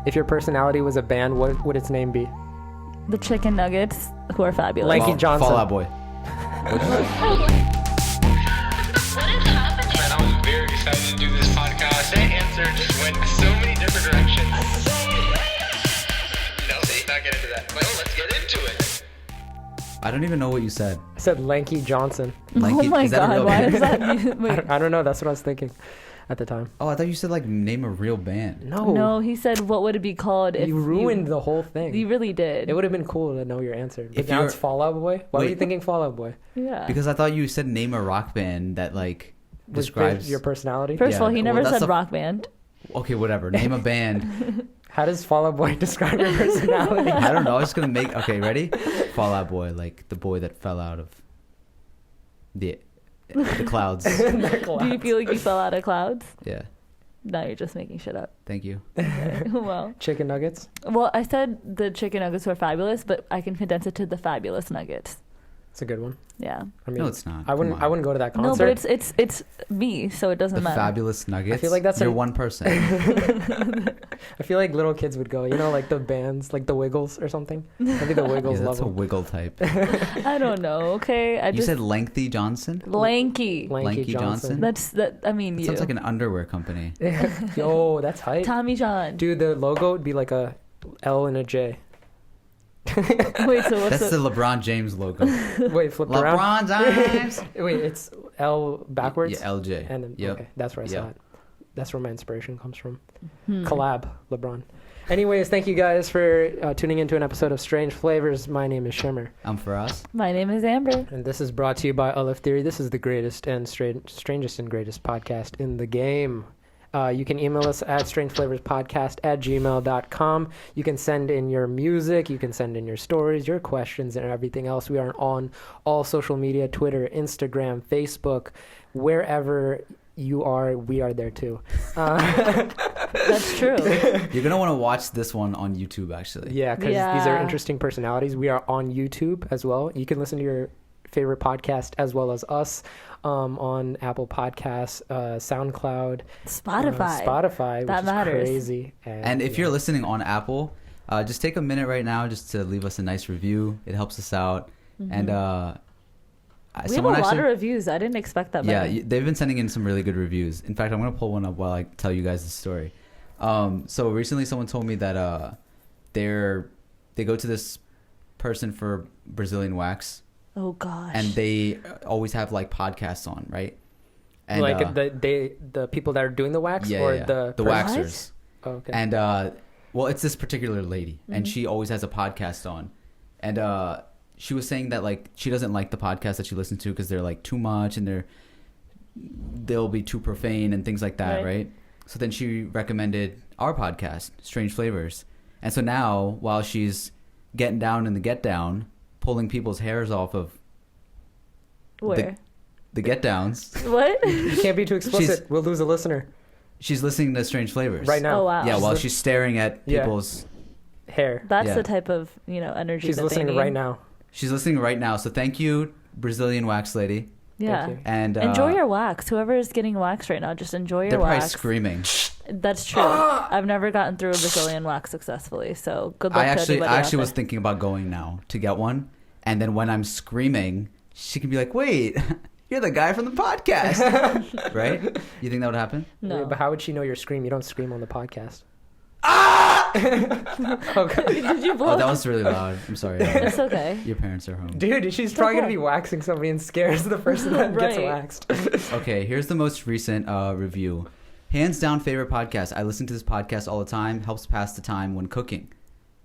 If your personality was a band, what would its name be? The Chicken Nuggets, who are fabulous. Lanky Johnson. Fall Out Boy. What is happening? Man, I was very excited to do this podcast. That answer just went so many different directions. No, see, not get into that. Well, let's get into it. I don't even know what you said. I said Lanky Johnson. Lanky, Oh my is that a god, real why band? does that mean? Wait. I don't know. That's what I was thinking at the time. Oh, I thought you said like name a real band. No, he said, what would it be called if You ruined the whole thing. You really did. It would have been cool to know your answer. But If now you're- it's Fall Out Boy? Why were Wait. you thinking Fall Out Boy? Yeah. Because I thought you said name a rock band that like Was describes your personality? First of all, he well, never that's said a- rock band. Okay, whatever. Name a band. How does Fall Out Boy describe your personality? I don't know. I was just gonna make. Okay, ready? Fall Out Boy, like the boy that fell out of the clouds. Do you feel like you fell out of clouds? Yeah. No, you're just making shit up. Thank you. Okay. Well, Chicken nuggets? I said the chicken nuggets were fabulous, but I can condense it to the fabulous nuggets. It's a good one. Yeah. I mean, No, it's not. I wouldn't. Come on. I wouldn't go to that concert. No, but it's me, so it doesn't The matter. Fabulous Nuggets. I feel like that's you're a- one person. I feel like little kids would go. You know, like the bands, like the Wiggles or something. Maybe the Wiggles Yeah, love that's a them. wiggle type. I don't know. Okay, I You just said Lengthy Johnson. lanky. Lanky Johnson. That's that. I mean, That you. sounds like an underwear company. Yo, that's hype. Tommy John. Dude, the logo would be like a L and a J. Wait, so what's That's the LeBron James logo. Wait, flip around. LeBron James. Wait, it's L backwards. Yeah, LJ. And then, Yep. okay, that's where I saw Yep. it. That's where my inspiration comes from. Hmm. Collab, LeBron. Anyways, thank you guys for tuning into an episode of Strange Flavors. My name is Shimmer, I'm Faraz. My name is Amber. and this is brought to you by Alif Theory. This is the greatest and strangest and greatest podcast in the game. You can email us at strangeflavorspodcast@gmail.com. You can send in your music. You can send in your stories, your questions, and everything else. We are on all social media, Twitter, Instagram, Facebook, wherever you are, we are there too. That's true. You're gonna want to watch this one on YouTube, actually. Yeah, because these are Yeah. interesting personalities. We are on YouTube as well. You can listen to your favorite podcast as well as us on Apple Podcasts, SoundCloud, Spotify. which That is matters. crazy. And if you're listening on Apple, just take a minute right now just to leave us a nice review. It helps us out. And we have a someone lot actually, of reviews. I didn't expect that yeah, many. they've been sending in some really good reviews. In fact, I'm gonna pull one up while I tell you guys the story. So recently, someone told me that they go to this person for Brazilian wax, Oh gosh. and they always have like podcasts on, right? And like the people that are doing the wax yeah, or yeah, the the person? waxers. Oh, okay. And well, it's this particular lady, and she always has a podcast on, and she was saying that like she doesn't like the podcast that she listens to because they're like too much and they'll be too profane and things like that, right? So then she recommended our podcast, Strange Flavors, and so now while she's getting down in the get down, pulling people's hairs off of Where? the get downs, What? You can't be too explicit. We'll lose a listener she's listening to Strange Flavors right now. Oh wow. Yeah, while she's staring at Yeah. people's. Hair. That's Yeah. the type of energy. She's that listening they need. right now. She's listening right now, so thank you, Brazilian wax lady. Yeah. Thank you. And Enjoy your wax. Whoever is getting waxed right now, just enjoy your they're probably wax. screaming. That's true. I've never gotten through a Brazilian wax successfully, so good luck I to everybody out actually was there. thinking about going now to get one, and then when I'm screaming, she can be like, "Wait, you're the guy from the podcast," right? You think that would happen? No. But how would she know your scream? You don't scream on the podcast. Did you blow? Oh, that was really loud. I'm sorry. It's okay. Your parents are home. Dude, she's probably okay. gonna be waxing somebody and scares the person that gets Right. waxed. Okay, here's the most recent review. Hands down favorite podcast. I listen to this podcast all the time. Helps pass the time when cooking.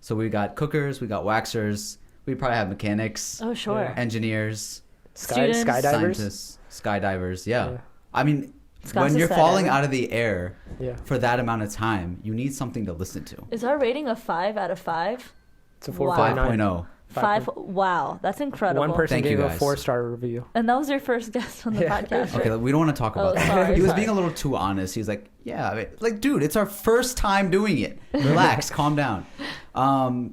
So we got cookers, we got waxers, we probably have mechanics, Oh sure. engineers, Students. Skydivers. scientists, skydivers. Yeah. I mean, Scott's when a you're falling skydiver. out of the air Yeah, for that amount of time, you need something to listen to. Is our rating a 5 out of 5? it's a Wow. 4.9. 5.0. 5. Wow, that's incredible. One person Thank you, gave a guys. 4-star review. And that was your first guest on the Yeah. podcast. Okay, we don't want to talk about Oh, that. sorry, He was sorry. being a little too honest. He was like, yeah, I mean, like, dude, it's our first time doing it. Relax, calm down.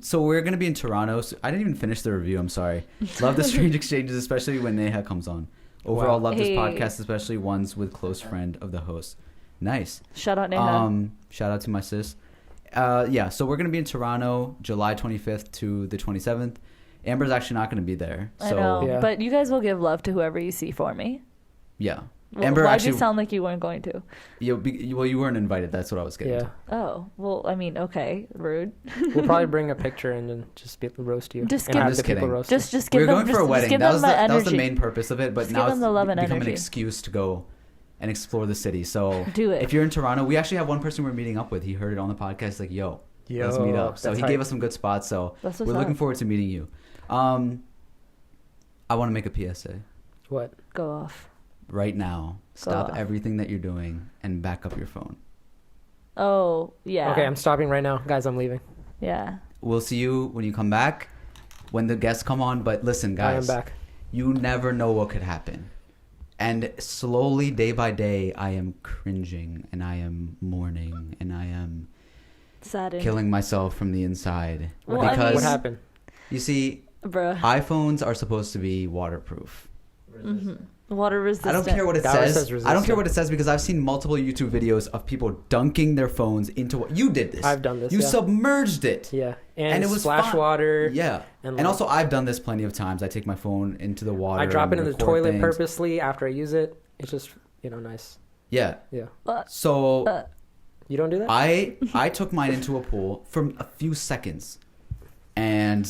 So we're going to be in Toronto. So I didn't even finish the review. I'm sorry. Love the strange exchanges, especially when Neha comes on. Overall, love this Hey. podcast, especially ones with close friend of the host. Nice. Shout out Neha. Shout out to my sis. Yeah, so we're going to be in Toronto July 25th to the 27th. Amber's actually not going to be there. So, I know, Yeah. but you guys will give love to whoever you see for me. yeah. Well, Amber why'd actually... you sound like you weren't going to? Well, you weren't invited. That's what I was getting Yeah. to. Oh, well, I mean, okay, rude. We'll probably bring a picture and then just roast you. Just and give- have I'm the just people kidding. roast you. Just We give were them going for a just wedding. give That them was, the that was the energy. main purpose of it, but Just now give it's them the love and become an energy. excuse to go and explore the city. So Do it. if you're in Toronto, we actually have one person we're meeting up with. He heard it on the podcast, like, yo, let's meet up. So that's he hype. gave us some good spots. So That's we're what's looking up. forward to meeting you. I want to make a PSA What? Go off. right now. Go Stop off. everything that you're doing and back up your phone. Oh, yeah. Okay, I'm stopping right now. Guys, I'm leaving. Yeah. We'll see you when you come back, when the guests come on. But listen, I am guys, back. you never know what could happen. And slowly, day by day, I am cringing and I am mourning and I am Saddened. killing myself from the inside. Well, I because What happened? you see, Bruh. iPhones are supposed to be waterproof. Water resistant. I don't care what it That says. says I don't care resistant. what it says because I've seen multiple YouTube videos of people dunking their phones into what you did this. I've done this, You yeah. submerged it. Yeah. And it was splash fun. water. Yeah. And, And like- also I've done this plenty of times. I take my phone into the water. I drop it and in the record toilet things. purposely after I use it. It's just, nice. Yeah. Yeah. So You don't do that? I took mine into a pool for a few seconds, and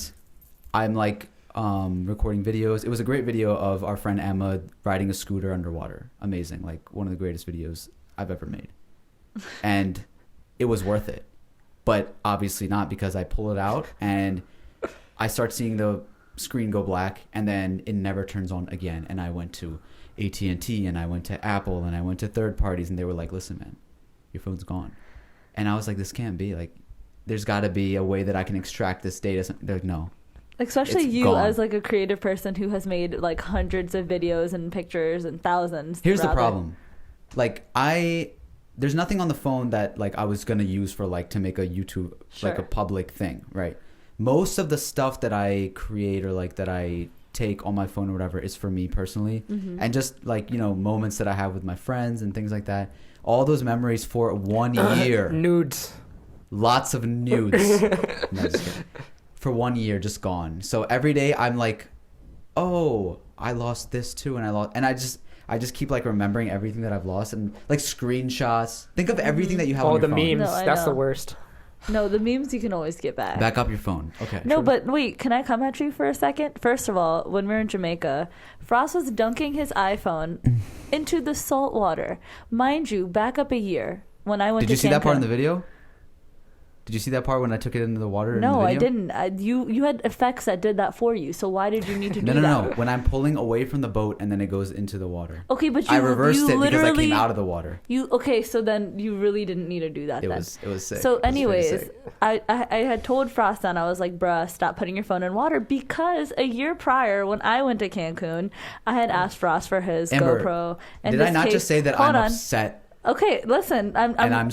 I'm like recording videos. It was a great video of our friend Emma riding a scooter underwater. Amazing, like one of the greatest videos I've ever made, and it was worth it. But obviously not, because I pull it out and I start seeing the screen go black, and then it never turns on again. And I went to AT&T and I went to Apple and I went to third parties, and they were like, "Listen, man, your phone's gone." And I was like, this can't be. Like, there's got to be a way that I can extract this data. They're like, no. Especially It's you gone. as like a creative person who has made like hundreds of videos and pictures and thousands. Here's the rather. problem. Like, there's nothing on the phone that like I was going to use for like to make a YouTube, like a Sure. public thing, right? Most of the stuff that I create or like that I take on my phone or whatever is for me personally. Mm-hmm. And just like, moments that I have with my friends and things like that. All those memories for 1 year. Nudes. Lots of nudes. No, just kidding. For 1 year, just gone. So every day I'm like, oh, I lost this too, and I just keep like remembering everything that I've lost and like screenshots. Think of everything that you have Oh, on the your phone. memes. No, I That's the know. worst. No, the memes you can always get back. Back up your phone. Okay. No, but wait, can I come at you for a second? First of all, when we were in Jamaica, Frost was dunking his iPhone into the salt water. Mind you, back up a year when I went Did to you see that part in Cancun. the video? Did you see that part when I took it into the water? in the No, I video? didn't. You had effects that did that for you. So why did you need to do that? No. When I'm pulling away from the boat and then it goes into the water. Okay, but you I reversed you it because I literally came out of the water. Okay, so then you really didn't need to do that. It then. was sick. So, It was pretty anyways, sick. I had told Frost then, I was like, bruh, stop putting your phone in water, because a year prior when I went to Cancun, I had asked Frost for his Amber, GoPro. And did I this not case- just say that Hold I'm on. upset Okay, listen, I'm and I'm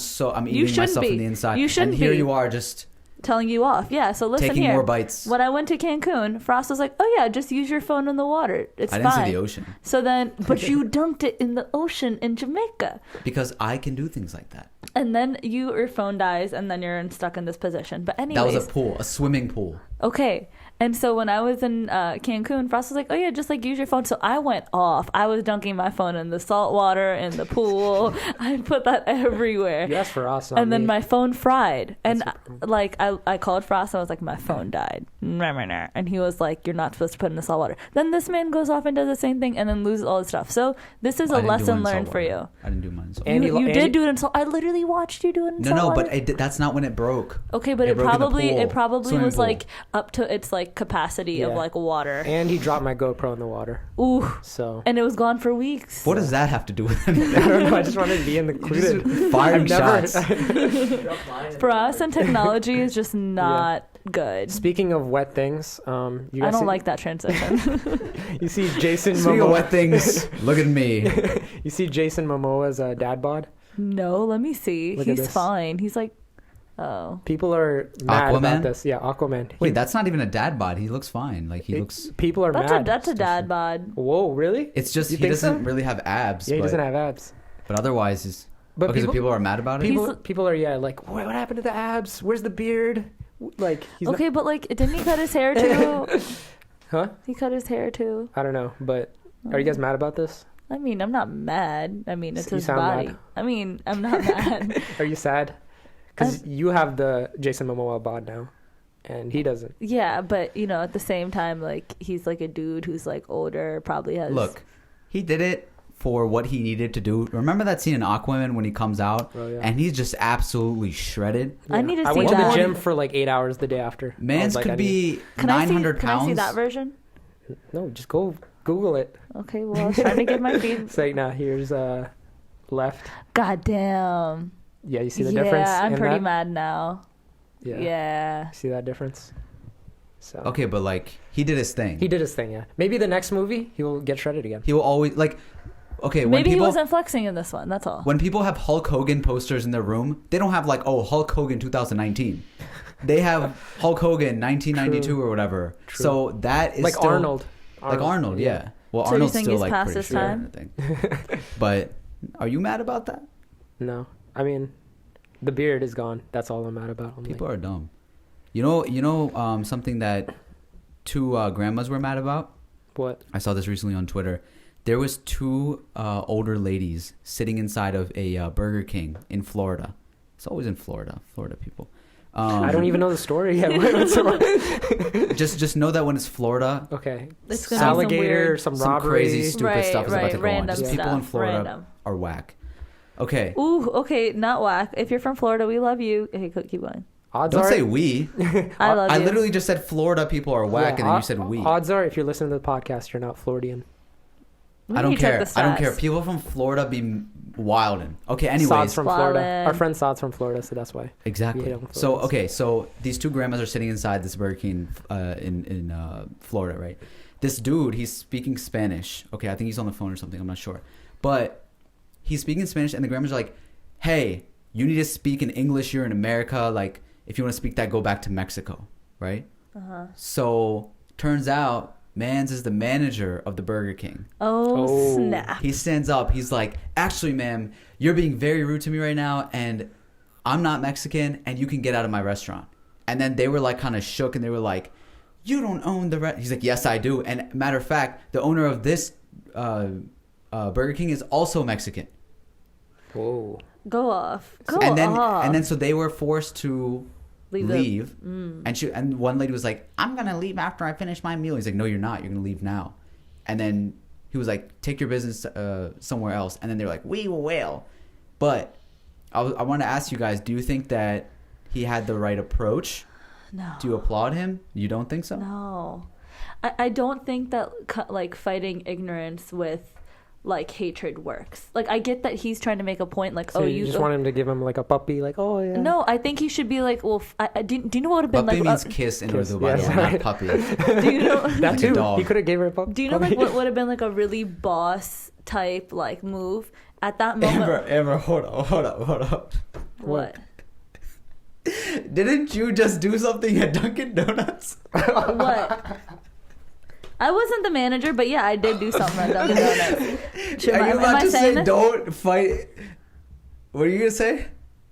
you eating shouldn't myself be. from the inside? You shouldn't and here be. you are just telling you off. Yeah, so listen taking here. more bites. When I went to Cancun, Frost was like, "Oh yeah, just use your phone in the water. It's I didn't fine." see the ocean So then, but you dunked it in the ocean in Jamaica, because I can do things like that. and then your phone dies, and then you're stuck in this position. But That anyways, was a pool, a swimming pool. okay. And so when I was in Cancun, Frost was like, "Oh yeah, just like use your phone." So I went off. I was dunking my phone in the salt water, in the pool. I put that everywhere. You asked for us, not And then me. my phone fried. And I called Frost. I was like, my phone died. And he was like, you're not supposed to put it in the salt water. Then this man goes off and does the same thing and then loses all his stuff. So this is I a didn't do mine lesson in learned salt for water. you. I didn't do mine in salt And water. he- You did do it in salt. I literally watched you do it in No, salt no, water. but that's not when it broke. Okay, but it broke in the pool. probably Swimming was pool. like up to its like capacity of Yeah. like water. And he dropped my GoPro in the water. Ooh. So And it was gone for weeks. What does that have to do with I it? don't know. I just wanted to be included. Firing I've never- shots. For us, and technology is just not good. Speaking of wet things, you I guys don't see, like that transition. You see Jason Speaking of Momoa. wet things, look at me. You see Jason Momoa's dad bod. No, let me see. Look at He's this. fine. He's like, oh. People are mad Aquaman? about this. Yeah, Aquaman. Wait, that's not even a dad bod. He looks fine. Like he looks. People are That's mad. a dad bod. Whoa, really? It's just You he think doesn't so? really have abs. Yeah, he but, doesn't have abs. But otherwise, he's But Okay, so people are mad about it? people are like, what happened to the abs? Where's the beard? Like, he's Okay, but like, didn't he cut his hair too? Huh? He cut his hair too. I don't know, but are you guys mad about this? I mean, I'm not mad. I mean, it's You his sound body. mad. I mean, I'm not mad. Are you sad? Because you have the Jason Momoa bod now, and he doesn't. Yeah, but you know, at the same time, like, he's like a dude who's like older, probably has. Look, he did it for what he needed to do. Remember that scene in Aquaman when he comes out and he's just absolutely shredded? I need to see I went that. to the gym for like 8 hours the day after. Man's like, could be Can 900 Can pounds. I see that version? No, just go Google it. Okay, well, I was trying to get my feet. It's like, nah, here's left. God damn. Yeah, you see the difference? Yeah, I'm in pretty that? mad now. Yeah. See that difference? So Okay, but like, he did his thing. he did his thing, yeah. Maybe the next movie he will get shredded again. He will always, like, okay, when Maybe he people... wasn't flexing in this one, that's all. When people have Hulk Hogan posters in their room, they don't have like, oh, Hulk Hogan 2019. They have Hulk Hogan 1992 or whatever. True. So that is Like still, Arnold. Like Arnold, yeah. Well, So you Arnold's think still he's like past pretty his sure, time? I think. But are you mad about that? No. I mean, the beard is gone. That's all I'm mad about. I'm People like, are dumb. You know, something that two grandmas were mad about? what? I saw this recently on Twitter. There was two older ladies sitting inside of a Burger King in Florida. It's always in Florida people. I don't even know the story yet. What's wrong? just know that when it's Florida, Okay. It's gonna be some Alligator, weird- some some robbery. crazy stupid Right, stuff is about right, to go on. random Just people in stuff, Florida random. are whack. Okay, Ooh, okay, not whack. If you're from Florida, we love you. Okay, keep going. Odds don't are, say we. I love I you. literally just said Florida people are whack, and then you said we. Odds are, if you're listening to the podcast, you're not Floridian. We I don't need to check care. the I don't stats. care. People from Florida be wildin'. Okay, anyways. Sod's from Florida. Wildin'. Our friend Sod's from Florida, so that's why. Exactly. We hate them So Floridians. okay, so these two grandmas are sitting inside this Burger King in Florida, right? This dude, he's speaking Spanish. Okay, I think he's on the phone or something. I'm not sure, but he's speaking Spanish, and the grandmas are like, "Hey, you need to speak in English. You're in America. Like, if you want to speak that, go back to Mexico, right?" So turns out, Mans is the manager of the Burger King. Oh, snap. He stands up. He's like, "Actually, ma'am, you're being very rude to me right now, and I'm not Mexican, and you can get out of my restaurant." And then they were like kind of shook, and they were like, "You don't own the restaurant." He's like, "Yes, I do." And matter of fact, the owner of this Burger King is also Mexican. Whoa. Go off. Go and then off. and then so they were forced to leave. Mm. And one lady was like, "I'm gonna leave after I finish my meal." He's like, "No, you're not. You're gonna leave now." And then he was like, "Take your business somewhere else." And then they're like, "We will." But I want to ask you guys: do you think that he had the right approach? No. Do you applaud him? You don't think so? No. I don't think that like fighting ignorance with like hatred works. Like, I get that he's trying to make a point, like, So you just want him to give him like a puppy, like, oh yeah. No, I think he should be like, well, do you know what would have been Puppy like? means kiss in kiss, Urdu, by the yes, way, right. not puppy. Do you know? That Like a too. dog. He could have gave her a puppy. Do you know like what would have been like a really boss type like move at that moment? Amber, hold up. What? Didn't you just do something at Dunkin Donuts? What? I wasn't the manager, but yeah, I did do something at Dunkin Donuts. Are you am about I to saying say this? don't fight? What are you gonna say?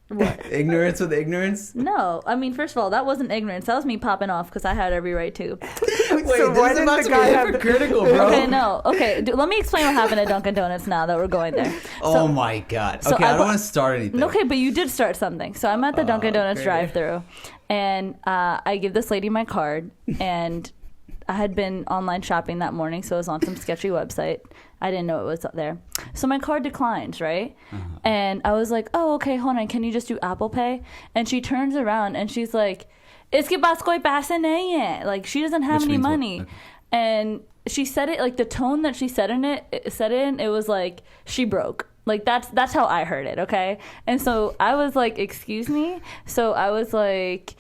What? Ignorance with ignorance? No, I mean, first of all, that wasn't ignorance. That was me popping off because I had every right to. Wait, So this why is didn't about the to guy be have the- hypocritical, bro. Okay, no. Okay, let me explain what happened at Dunkin Donuts now that we're going there. Oh my god. so Okay, I I don't wa- want to start anything. Okay, but you did start something. So I'm at the Dunkin Donuts okay. drive-thru, and I give this lady my card, and I had been online shopping that morning, so it was on some sketchy website. I didn't know it was there. So my card declines, right? And I was like, oh, okay, hold on. Can you just do Apple Pay? And she turns around and she's like, "Es que pas koi paise nahi hai." Like, she doesn't have Which any means what? money. Okay. And she said it, like, the tone that she said it was like, she broke. Like, that's how I heard it, okay? And so I was like, excuse me? So I was like,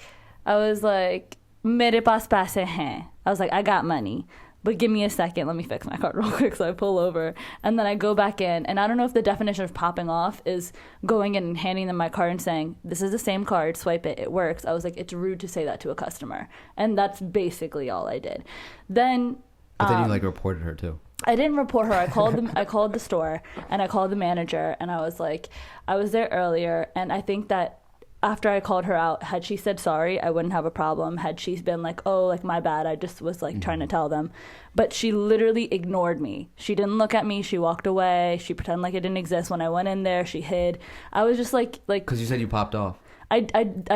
mere paas paise hain. I was like, I got money, but give me a second. Let me fix my card real quick. So I pull over, and then I go back in. And I don't know if the definition of popping off is going in and handing them my card and saying, this is the same card, swipe it, it works. I was like, it's rude to say that to a customer. And that's basically all I did. Then... But then you like reported her too. I didn't report her. I called them. I called the store and I called the manager and I was like, I was there earlier, and I think that after I called her out, had she said sorry, I wouldn't have a problem. Had she been like, oh, like my bad, I just was like trying to tell them. But she literally ignored me. She didn't look at me. She walked away. She pretended like it didn't exist. When I went in there, she hid. I was just like. Because you said you popped off. I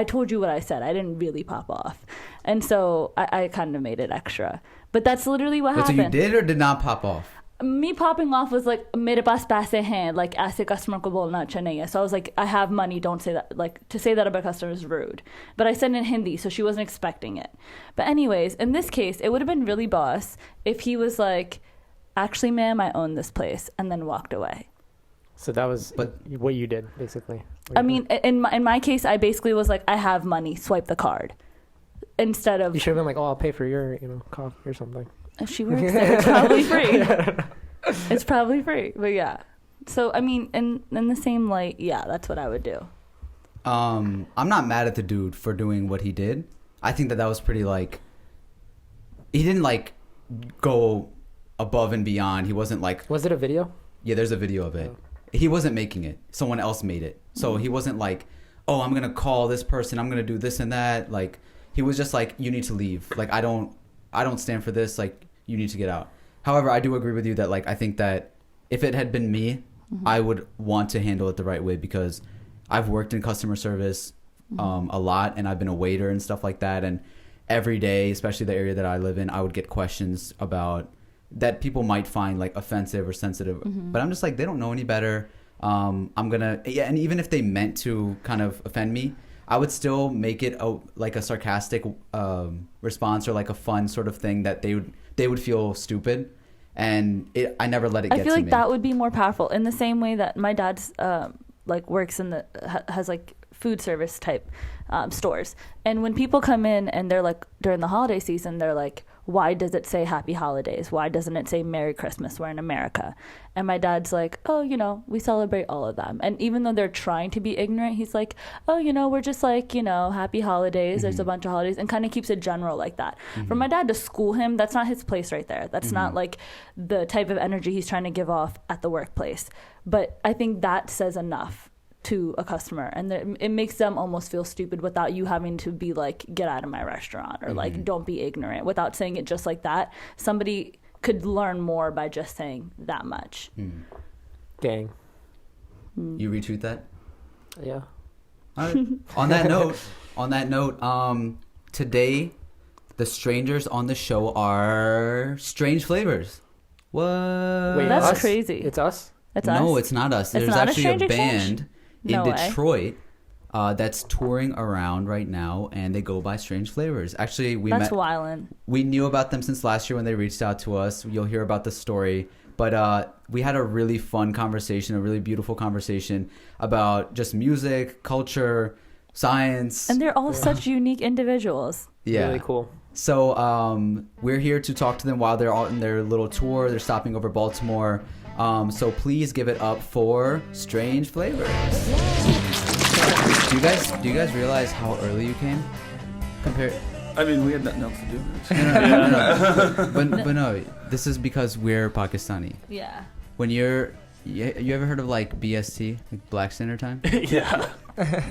told you what I said. I didn't really pop off. And so I kind of made it extra. But that's literally what happened. So you did or did not pop off? Me popping off was like, mere paas paise hain, like, aise customer ko bolna acha nahi hai. So I was like, I have money, don't say that. Like, to say that about a customer is rude. But I said it in Hindi, so she wasn't expecting it. But anyways, in this case, it would have been really boss if he was like, actually, ma'am, I own this place, and then walked away. So that was what you did, basically. I mean, in my case, I basically was like, I have money, swipe the card. Instead of... You should have been like, oh, I'll pay for your, coffee or something. If she works there, it's probably free. It's probably free, but yeah. So, I mean, in the same light, yeah, that's what I would do. I'm not mad at the dude for doing what he did. I think that was pretty, like... He didn't, like, go above and beyond. He wasn't, like... Was it a video? Yeah, there's a video of it. He wasn't making it. Someone else made it. So he wasn't like, oh, I'm going to call this person. I'm going to do this and that. Like, he was just like, you need to leave. Like, I don't stand for this. Like, you need to get out. However, I do agree with you that, like, I think that if it had been me, I would want to handle it the right way because I've worked in customer service a lot, and I've been a waiter and stuff like that. And every day, especially the area that I live in, I would get questions about that people might find like offensive or sensitive, but I'm just like, they don't know any better. And even if they meant to kind of offend me, I would still make it like a sarcastic response or like a fun sort of thing that they would feel stupid, and I never let it get to me. I feel like that would be more powerful in the same way that my dad's like works in has like food service type stores, and when people come in and they're like during the holiday season, they're like, why does it say Happy Holidays? Why doesn't it say Merry Christmas? We're in America. And my dad's like, oh, we celebrate all of them. And even though they're trying to be ignorant, he's like, oh, we're just like, Happy Holidays. There's a bunch of holidays, and kind of keeps it general like that. For my dad to school him, that's not his place right there. That's not like the type of energy he's trying to give off at the workplace. But I think that says enough to a customer, and it makes them almost feel stupid without you having to be like, get out of my restaurant, or like, don't be ignorant, without saying it just like that. Somebody could learn more by just saying that much. Dang. You retweet that? Yeah. All right. On that note, today the strangers on the show are Strange Flavors. What? Wait, that's us? crazy. It's us? It's No, us? it's not us. It's There's not actually a Stranger band in No way. Detroit that's touring around right now, and they go by Strange Flavors. Actually, That's wildin'. we knew about them since last year when they reached out to us. You'll hear about the story. But we had a really fun conversation, a really beautiful conversation about just music, culture, science. And they're all such unique individuals. Yeah. Really cool. So we're here to talk to them while they're on their little tour. They're stopping over Baltimore. So please give it up for Strange Flavors. Do you guys realize how early you came? I mean, we had nothing else to do. No. But no, this is because we're Pakistani. Yeah. When you ever heard of like BST, like Black Standard Time? Yeah.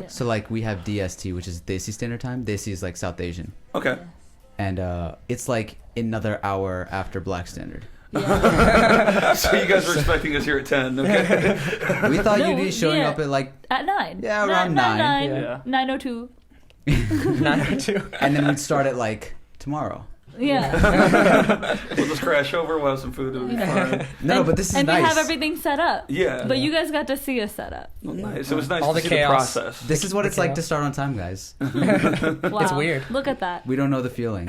So like we have DST, which is Desi Standard Time. Desi is like South Asian. Okay. And it's like another hour after Black Standard. Yeah. So you guys were expecting us here at 10, okay? We thought No, you'd be showing yeah. up at like At 9. Yeah, around 9. Yeah. 9:02. 902. and then we'd start at like tomorrow. Yeah. We'll just crash over, we'll have some food, it'll be fine. No, but this is and nice. we have everything set up. Yeah. But you guys got to see us set up. Well, nice. It was nice All to the see chaos. the process. This is what The it's like to chaos. start on time, guys. Wow. It's weird. Look at that. We don't know the feeling.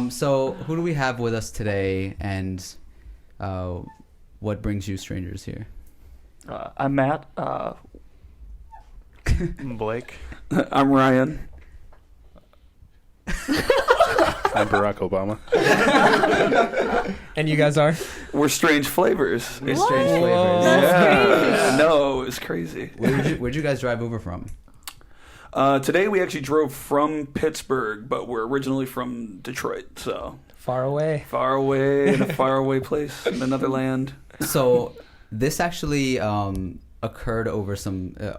So who do we have with us today, and what brings you strangers here? I'm Matt. Blake. I'm Ryan. I'm Barack Obama. And you guys are? We're Strange Flavors. We're What? Strange Flavors. That's Yeah. crazy. No, it's crazy. Where'd you guys drive over from? Today we actually drove from Pittsburgh, but we're originally from Detroit, so Far away. Far away in a faraway place in another land. So this actually occurred over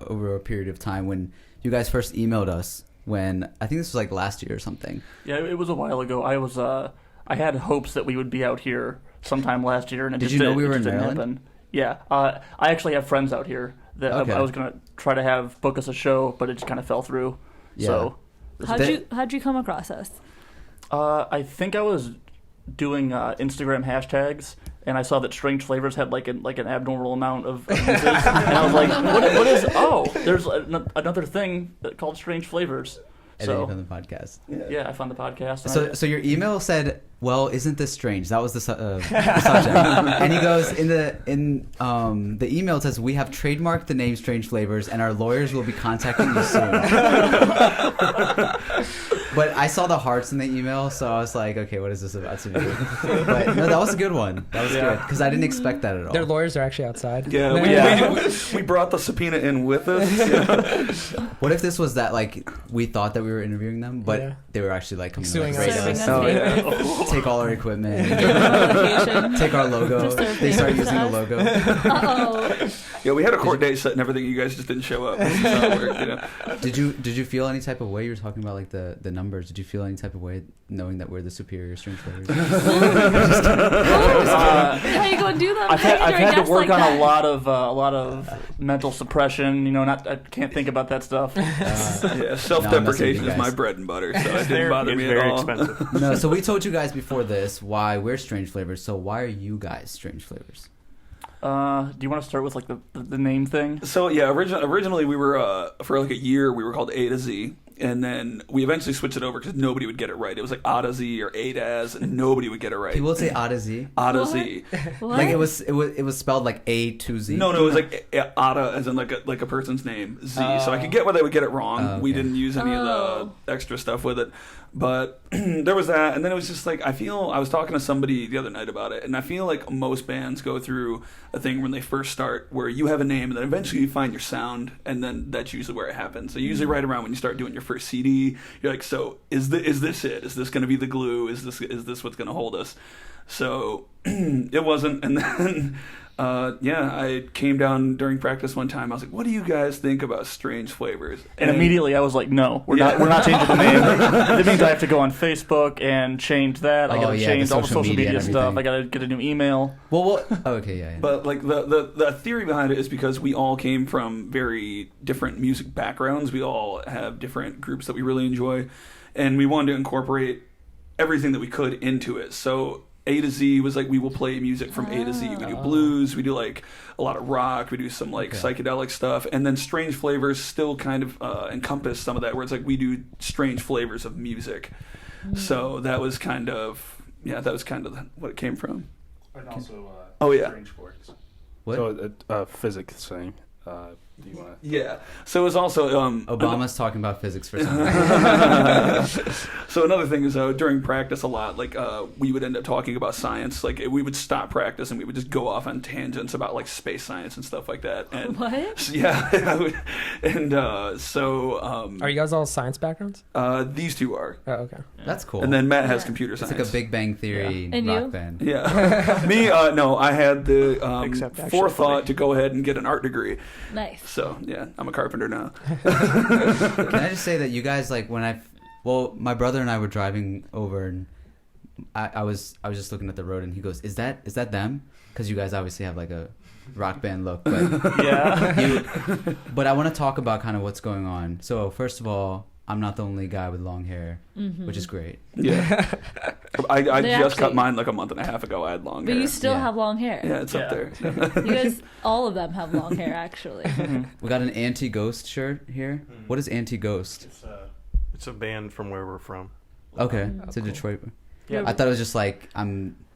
over a period of time when you guys first emailed us. When I think this was like last year or something. Yeah, it was a while ago. I had hopes that we would be out here sometime last year, and it Did just you know didn't- we it were just in didn't Maryland? happen. Yeah, I actually have friends out here that Okay. I was gonna try to have book us a show, but it just kind of fell through. Yeah. So How'd you come across us? I think I was doing Instagram hashtags, and I saw that Strange Flavors had like an abnormal amount of uses, and I was like, what is? Oh, there's another thing called Strange Flavors. And then you So found the podcast. yeah, I found the podcast. And So your email said, "Well, isn't this strange?" That was the subject. And he goes in the email, it says, "We have trademarked the name Strange Flavors, and our lawyers will be contacting you soon." But I saw the hearts in the email, so I was like, "Okay, what is this about to be?" But no, that was a good one. That was good because I didn't expect that at all. Their lawyers are actually outside. Yeah, we brought the subpoena in with us. Yeah. What if this was that like we thought that we were interviewing them, but Yeah. they were actually like coming Suing to like, us. raid Serving us, us Oh, favors. take all our equipment, Give them a location. take our logo. Just serve They start favors using to the us. logo. Uh-oh. Yeah, we had a court date set and everything. You guys just didn't show up. That's how it worked, you know. Did you feel any type of way? You were talking about like the numbers. Did you feel any type of way knowing that we're the superior Strange Flavors? How you gonna do that? I've How you had doing to guests work like on that? a lot of mental suppression. You know, I can't think about that stuff. Yeah, self-deprecation you is my guys. bread and butter, so it didn't bother me at very all. expensive. No. So we told you guys before this why we're Strange Flavors. So why are you guys Strange Flavors? Do you want to start with like the name thing? So yeah, originally we were for like a year we were called A to Z, and then we eventually switched it over because nobody would get it right. It was like A to Z or A to Az, and nobody would get it right. People would say A to Z. A to What? Z. What? Like it was spelled like A to Z. No, it was like Ada, as in like a person's name, Z. So I could get why they would get it wrong. Oh, We okay. didn't use any of the extra stuff with it, but there was that. And then it was just like I was talking to somebody the other night about it, and I feel like most bands go through a thing when they first start where you have a name, and then eventually you find your sound, and then that's usually where it happens. So usually right around when you start doing your first CD, you're like, so is this it? Is this going to be the glue? Is this what's going to hold us? So it wasn't, and then I came down during practice one time. I was like, "What do you guys think about Strange Flavors?" And immediately I was like, no, we're not changing the name. That means I have to go on Facebook and change that. I Oh, got to yeah, change the all the social social media media and stuff. everything. I got to get a new email. Well, oh, okay, yeah. But like the theory behind it is because we all came from very different music backgrounds. We all have different groups that we really enjoy, and we wanted to incorporate everything that we could into it. So A to Z was like we will play music from A to Z. We do blues, we do like a lot of rock, we do some like psychedelic stuff, and then Strange Flavors still kind of encompass some of that, where it's like we do strange flavors of music. So that was kind of what it came from. And also, Oh, yeah. Strange Forks. What? So, physics thing. Do you want to? Yeah. So it was also Obama's talking about physics for some reason. So another thing is during practice a lot, like we would end up talking about science. Like we would stop practice and we would just go off on tangents about like space science and stuff like that. And What? yeah, and so Are you guys all science backgrounds? these two are, Oh, okay. That's cool. and then Matt has Yeah. computer it's science. like a Big Bang Theory And rock you? band. Yeah, me no, I had the Except actually forethought funny. to go ahead and get an art degree. Nice. So yeah, I'm a carpenter now. Can I just say that you guys like when my brother and I were driving over and I was just looking at the road and he goes, "Is that them?" Because you guys obviously have like a rock band look, but Yeah. but I want to talk about kind of what's going on. So first of all, I'm not the only guy with long hair, which is great. Yeah, I They just cut actually- mine like a month and a half ago. I had long But hair. you still Yeah. have long hair. Yeah, it's up Yeah. there. You guys, all of them have long hair, actually. We got an anti-ghost shirt here. What is anti-ghost? It's a band from where we're from. Okay, it's a Detroit. Yeah. I thought it was just like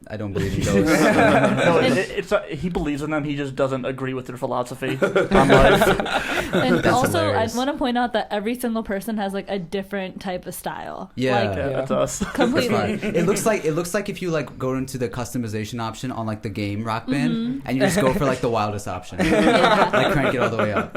I don't believe in ghosts. No, it's he believes in them. He just doesn't agree with their philosophy on life. And That's also, hilarious. I want to point out that every single person has like a different type of style. Yeah. Like, Yeah, that's us. That's completely. fine. It looks like if you like go into the customization option on like the game Rock Band and you just go for like the wildest option. Yeah. Like crank it all the way up.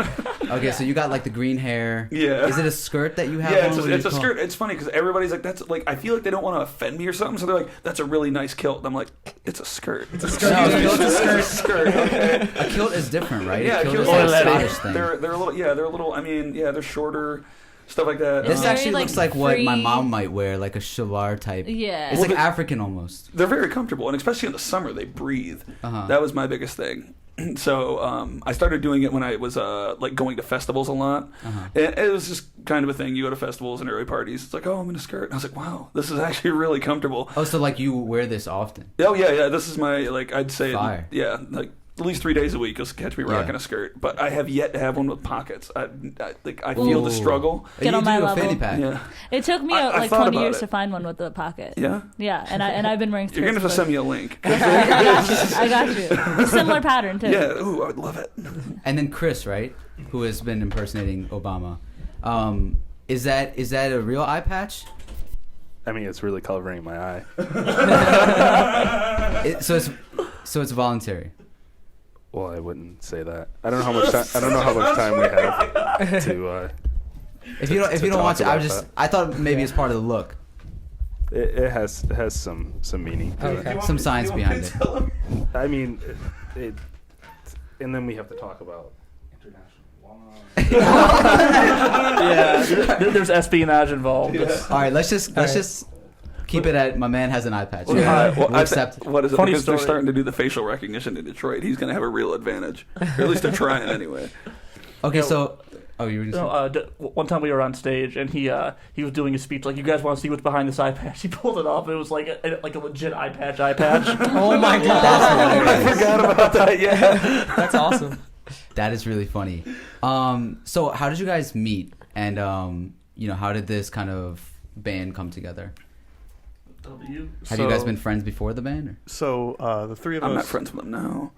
Okay, so you got like the green hair. Yeah. Is it a skirt that you have? Yeah, on? What do it's you a call skirt. it? It's funny because everybody's like, "That's like." I feel like they don't want to offend me or something, so they're like, "That's a really nice kilt." And I'm like, "It's a skirt. It's a skirt. No, a kilt's a skirt. skirt. Okay. A kilt is different, right? Yeah, a kilt kilts is like a are- Scottish thing. they're a little. Yeah, they're a little. I mean, yeah, they're shorter, stuff like that. This Very, actually like, looks like what my free- mom might wear, like a shalwar type. Yeah. It's Well, like the- African almost. They're very comfortable, and especially in the summer, they breathe. Uh-huh. That was my biggest thing. So I started doing it when I was like going to festivals a lot, Uh-huh. and it was just kind of a thing. You go to festivals and early parties. It's like, oh, I'm in a skirt. And I was like, wow, this is actually really comfortable. Oh, so like you wear this often? Oh yeah. This is my like I'd say Fire. yeah like at least 3 days a week you'll catch me rocking Yeah. a skirt. But I have yet to have one with pockets. I feel the Ooh. struggle. Get you on my do a level. fanny pack. Yeah, It took me I like thought 20 about years it. to find one with a pocket. yeah. Yeah, and I've been wearing skirts. You're gonna have to for- send me a link. I got you. Similar pattern too. Yeah, ooh, I would love it. And then Chris, right, who has been impersonating Obama. Is that a real eye patch? I mean, it's really covering my eye. So it's voluntary. Well, I wouldn't say that. I don't know how much time. I don't know how much time we have to. If you don't talk watch it, about that. I thought maybe it's part of the look. It has some meaning. To Okay. it. Some science behind it. I mean, and then we have to talk about international law. Yeah, there's espionage involved. It's- All right, let's just keep it at my man has an eye patch. Well, Yeah, well, we'll I accept it. what is it? Funny Because they're story. starting to do the facial recognition in Detroit. He's going to have a real advantage. Or at least they're trying anyway. Okay, Yeah, so you were No, one time we were on stage and he was doing a speech like, "You guys want to see what's behind this eye patch?" He pulled it off. It was like a legit eye patch. Oh my god, I forgot about that. Yeah. that's awesome. That is really funny. So how did you guys meet? And how did this kind of band come together? Have you guys been friends before the band? Or? So the three of I'm us, not friends with him now.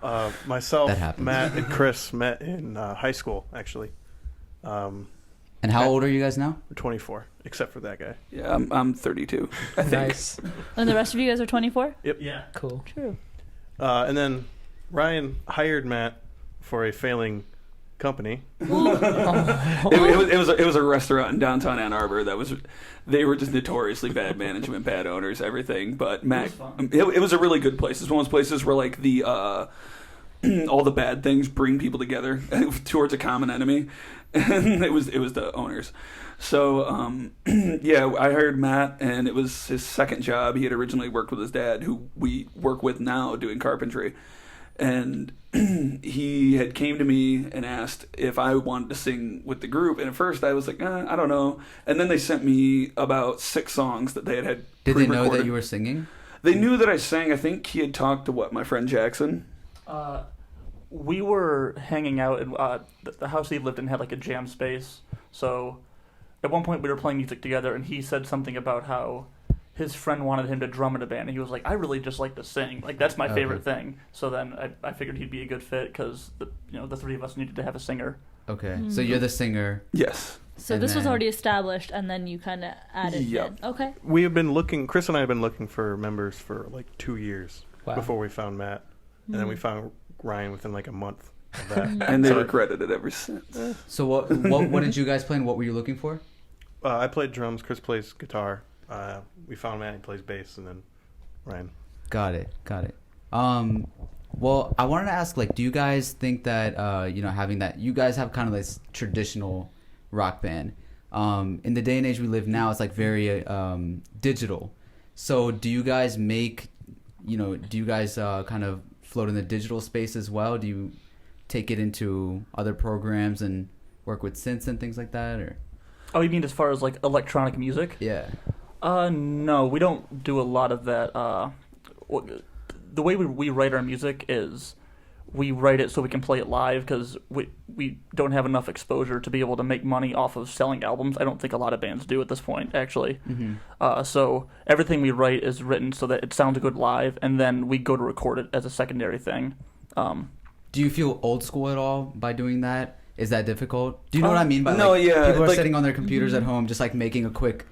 Myself, That happens. Matt, and Chris met in high school, actually. And how old are you guys now? We're 24, except for that guy. Yeah, I'm 32. I think. Nice, And the rest of you guys are 24? Yeah. cool. True. And then Ryan hired Matt for a failing company. It was a restaurant in downtown Ann Arbor they were just notoriously bad management, bad owners, everything. But Matt, it was a really good place. It's one of those places where like the all the bad things bring people together towards a common enemy, and it was the owners. So yeah, I hired Matt, and it was his second job. He had originally worked with his dad, who we work with now doing carpentry. And he had came to me and asked if I wanted to sing with the group. And at first I was like, I don't know. And then they sent me about 6 songs that they had Did they know pre-recorded. that you were singing? They knew that I sang. I think he had talked to my friend Jackson. We were hanging out in the house he lived in had like a jam space. So at one point we were playing music together, and he said something about how his friend wanted him to drum in a band, and he was like, "I really just like to sing. Like that's my favorite thing." So then I figured he'd be a good fit because the three of us needed to have a singer. Okay, so you're the singer. Yes. So And this was then- already established, and then you kind of added Yep. in. Okay. We have been looking, Chris and I have been looking for members for like 2 years Wow. before we found Matt. And then we found Ryan within like a month of that. And they So, regretted it ever since. So what did you guys play, and what were you looking for? I played drums, Chris plays guitar. We found Matt, he plays bass, and then Ryan. Got it. Well, I wanted to ask, like, do you guys think that having that, you guys have kind of this traditional rock band. In the day and age we live now, it's like very digital. So do you guys kind of float in the digital space as well? Do you take it into other programs and work with synths and things like that, or? Oh, you mean as far as like electronic music? Yeah. No, we don't do a lot of that. The way we write our music is we write it so we can play it live because we don't have enough exposure to be able to make money off of selling albums. I don't think a lot of bands do at this point, actually. Mm-hmm. So everything we write is written so that it sounds good live, and then we go to record it as a secondary thing. Do you feel old school at all by doing that? Is that difficult? Do you know what I mean by no, like, yeah, people are like- sitting on their computers at home just like making a quick,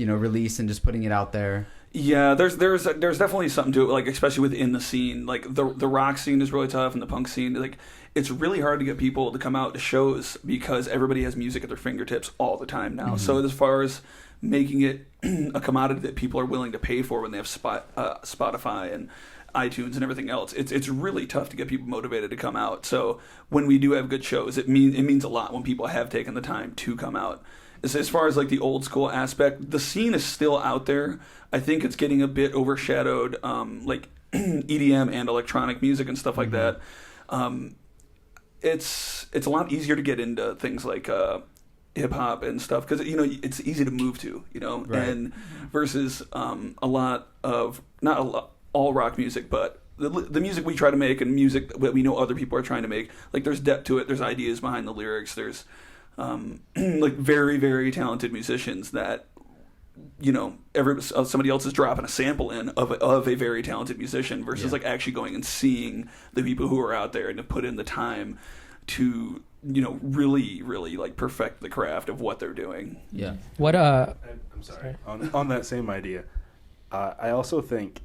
release and just putting it out there. Yeah, there's definitely something to it, like especially within the scene. Like the rock scene is really tough, and the punk scene, like it's really hard to get people to come out to shows because everybody has music at their fingertips all the time now. So as far as making it a commodity that people are willing to pay for when they have Spotify and iTunes and everything else, it's really tough to get people motivated to come out. So when we do have good shows, it means a lot when people have taken the time to come out. As far as like the old school aspect, the scene is still out there. I think it's getting a bit overshadowed, like EDM and electronic music and stuff like that. It's a lot easier to get into things like hip hop and stuff because it's easy to move to, Right. and versus a lot of all rock music, but the music we try to make and music that we know other people are trying to make, like there's depth to it, there's ideas behind the lyrics, there's like very, very talented musicians that somebody else is dropping a sample in of a very talented musician versus like actually going and seeing the people who are out there and to put in the time to really, really like perfect the craft of what they're doing. Yeah. What I'm sorry. On that same idea, I also think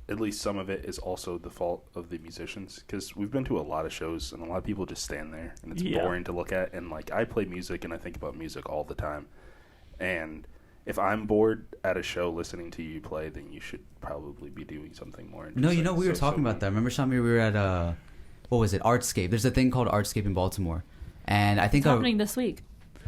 at least some of it is also the fault of the musicians because we've been to a lot of shows and a lot of people just stand there and it's boring to look at. And like I play music and I think about music all the time. And if I'm bored at a show listening to you play, then you should probably be doing something more interesting. No, we were talking about that. Remember, Shami, we were at what was it? Artscape. There's a thing called Artscape in Baltimore, and I think It's happening this week.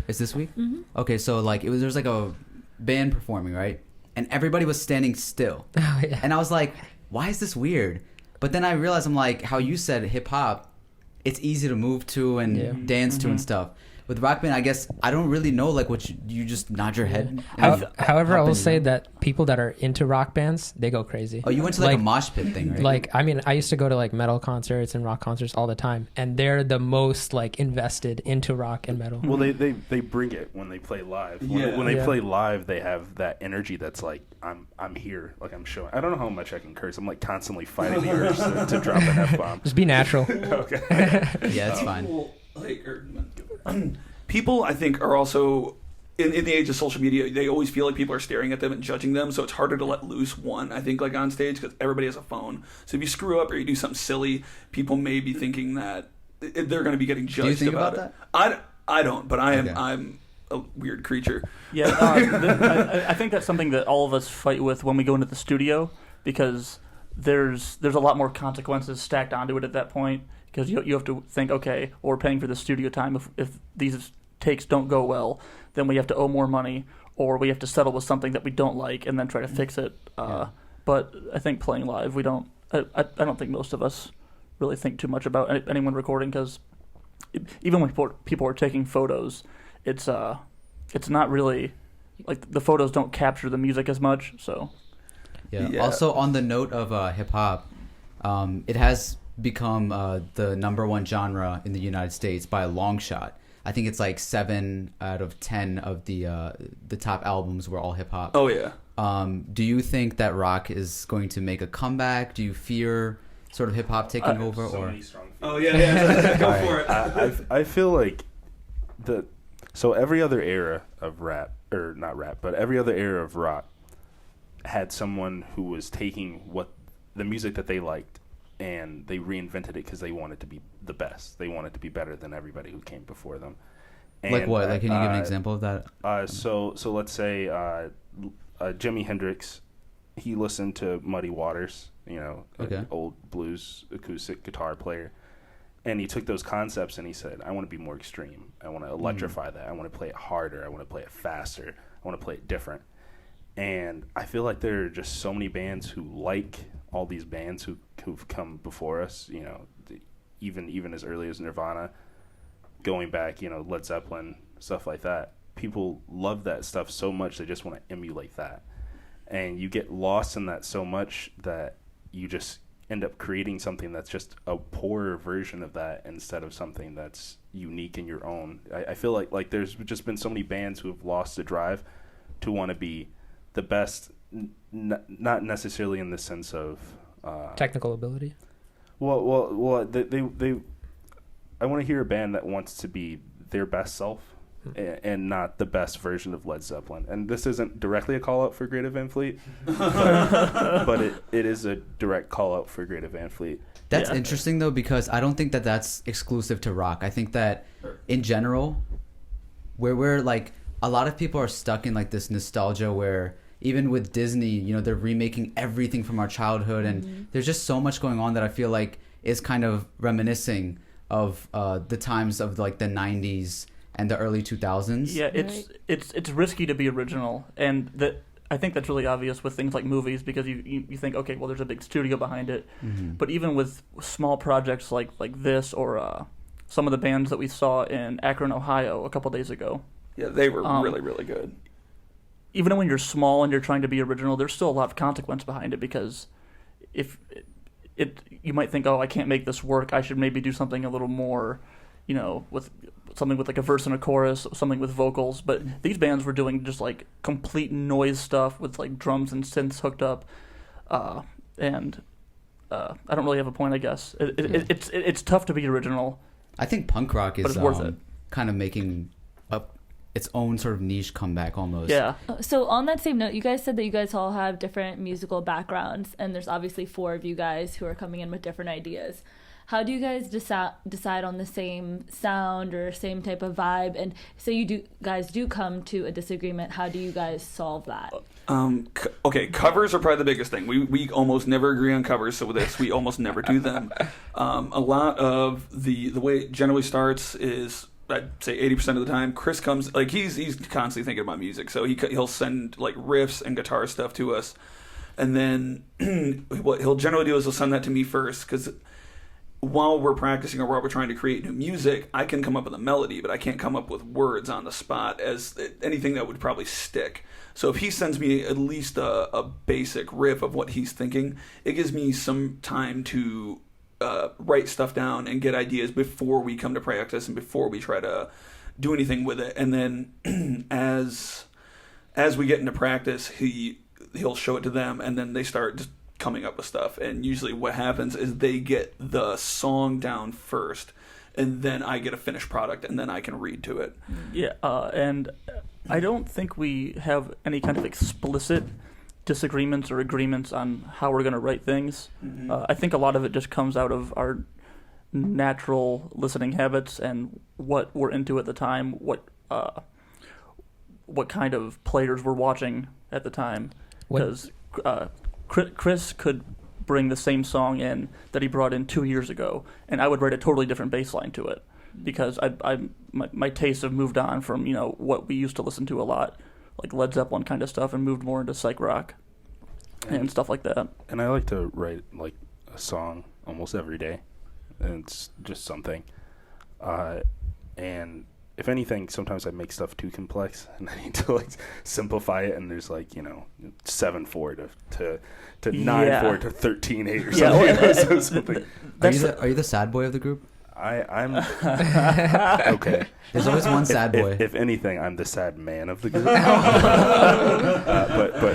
It's this week. Mm-hmm. Okay, so like there was like a band performing, right? And everybody was standing still. Oh, yeah. And I was like, why is this weird? But then I realized, I'm like, how you said hip hop, it's easy to move to and dance to and stuff. With rock band, I guess I don't really know like what you just nod your head. However, I will say that people that are into rock bands, they go crazy. Oh, you went to like a mosh pit thing, right? Like, I mean, I used to go to like metal concerts and rock concerts all the time, and they're the most like invested into rock and metal. Well, they bring it when they play live. When they play live, they have that energy that's like I'm here, like I'm showing. I don't know how much I can curse. I'm like constantly fighting the urge to drop an F-bomb. Just be natural. Okay. Yeah, it's fine. People, I think, are also in the age of social media. They always feel like people are staring at them and judging them, so it's harder to let loose. I think, like on stage, because everybody has a phone. So if you screw up or you do something silly, people may be thinking that they're going to be getting judged. Do you think about it. that? I don't, but I am. Okay. I'm a weird creature. Yeah, I think that's something that all of us fight with when we go into the studio because there's a lot more consequences stacked onto it at that point. Because you have to think, okay, well, we're paying for the studio time. If these takes don't go well, then we have to owe more money, or we have to settle with something that we don't like and then try to fix it. But I think playing live, we don't. I don't think most of us really think too much about anyone recording because even when people are taking photos, it's not really like the photos don't capture the music as much. So yeah. Also, on the note of hip hop, it has become the number one genre in the United States by a long shot. I think it's like 7 out of 10 of the top albums were all hip hop. Oh yeah. Do you think that rock is going to make a comeback? Do you fear sort of hip hop taking over? So or many strong Oh yeah. Go for it. I feel like every other era of rap, or not rap, but every other era of rock had someone who was taking what the music that they liked and they reinvented it because they wanted to be the best. They wanted to be better than everybody who came before them. And, like what? Like, can you give an example of that? So let's say Jimi Hendrix, he listened to Muddy Waters, an old blues acoustic guitar player, and he took those concepts and he said, I want to be more extreme. I want to electrify that. I want to play it harder. I want to play it faster. I want to play it different. And I feel like there are just so many bands who like all these bands who've come before us, even as early as Nirvana, going back, Led Zeppelin, stuff like that. People love that stuff so much they just want to emulate that. And you get lost in that so much that you just end up creating something that's just a poorer version of that instead of something that's unique in your own. I feel like there's just been so many bands who have lost the drive to want to be the best, not necessarily in the sense of technical ability. Well, they I want to hear a band that wants to be their best self and not the best version of Led Zeppelin. And this isn't directly a call out for Greta Van Fleet, but it is a direct call out for Greta Van Fleet. That's interesting though, because I don't think that that's exclusive to rock. I think that in general, where we're like, a lot of people are stuck in like this nostalgia where even with Disney, you know, they're remaking everything from our childhood, and there's just so much going on that I feel like is kind of reminiscing of the times of like the 90s and the early 2000s. Yeah, it's risky to be original, and that I think that's really obvious with things like movies, because you think, okay, well, there's a big studio behind it, but even with small projects like this or some of the bands that we saw in Akron, Ohio a couple days ago. Yeah, they were really, really good. Even when you're small and you're trying to be original, there's still a lot of consequence behind it, because if you might think, oh, I can't make this work, I should maybe do something a little more, you know, with something with like a verse and a chorus, something with vocals. But these bands were doing just like complete noise stuff with like drums and synths hooked up, and I don't really have a point, I guess. It's tough to be original. I think punk rock is worth it. kind of making up its own sort of niche comeback almost. Yeah. So on that same note, you guys said that you guys all have different musical backgrounds, and there's obviously 4 of you guys who are coming in with different ideas. How do you guys decide on the same sound or same type of vibe? And say you guys do come to a disagreement, how do you guys solve that? Okay, covers are probably the biggest thing. We almost never agree on covers, so with this, we almost never do them. A lot of the way it generally starts is, I'd say 80% of the time, Chris comes, like he's constantly thinking about music, so he'll send like riffs and guitar stuff to us, and then what he'll generally do is he'll send that to me first, because while we're practicing or while we're trying to create new music, I can come up with a melody, but I can't come up with words on the spot as anything that would probably stick. So if he sends me at least a basic riff of what he's thinking, it gives me some time to write stuff down and get ideas before we come to practice and before we try to do anything with it. And then as we get into practice, he'll show it to them, and then they start just coming up with stuff. And usually what happens is they get the song down first, and then I get a finished product, and then I can read to it. Yeah, and I don't think we have any kind of explicit disagreements or agreements on how we're going to write things. I think a lot of it just comes out of our natural listening habits and what we're into at the time, what kind of players we're watching at the time. Because Chris could bring the same song in that he brought in 2 years ago, and I would write a totally different bass line to it, because my tastes have moved on from, you know, what we used to listen to a lot, like Led Zeppelin kind of stuff, and moved more into psych rock and stuff like that. And I like to write like a song almost every day, and it's just something. And if anything, sometimes I make stuff too complex, and I need to like simplify it. And there's like, you know, 7/4 to 9/4 to 13/8 or something. Are you the sad boy of the group? I'm okay. There's always one sad boy. If anything, I'm the sad man of the group. But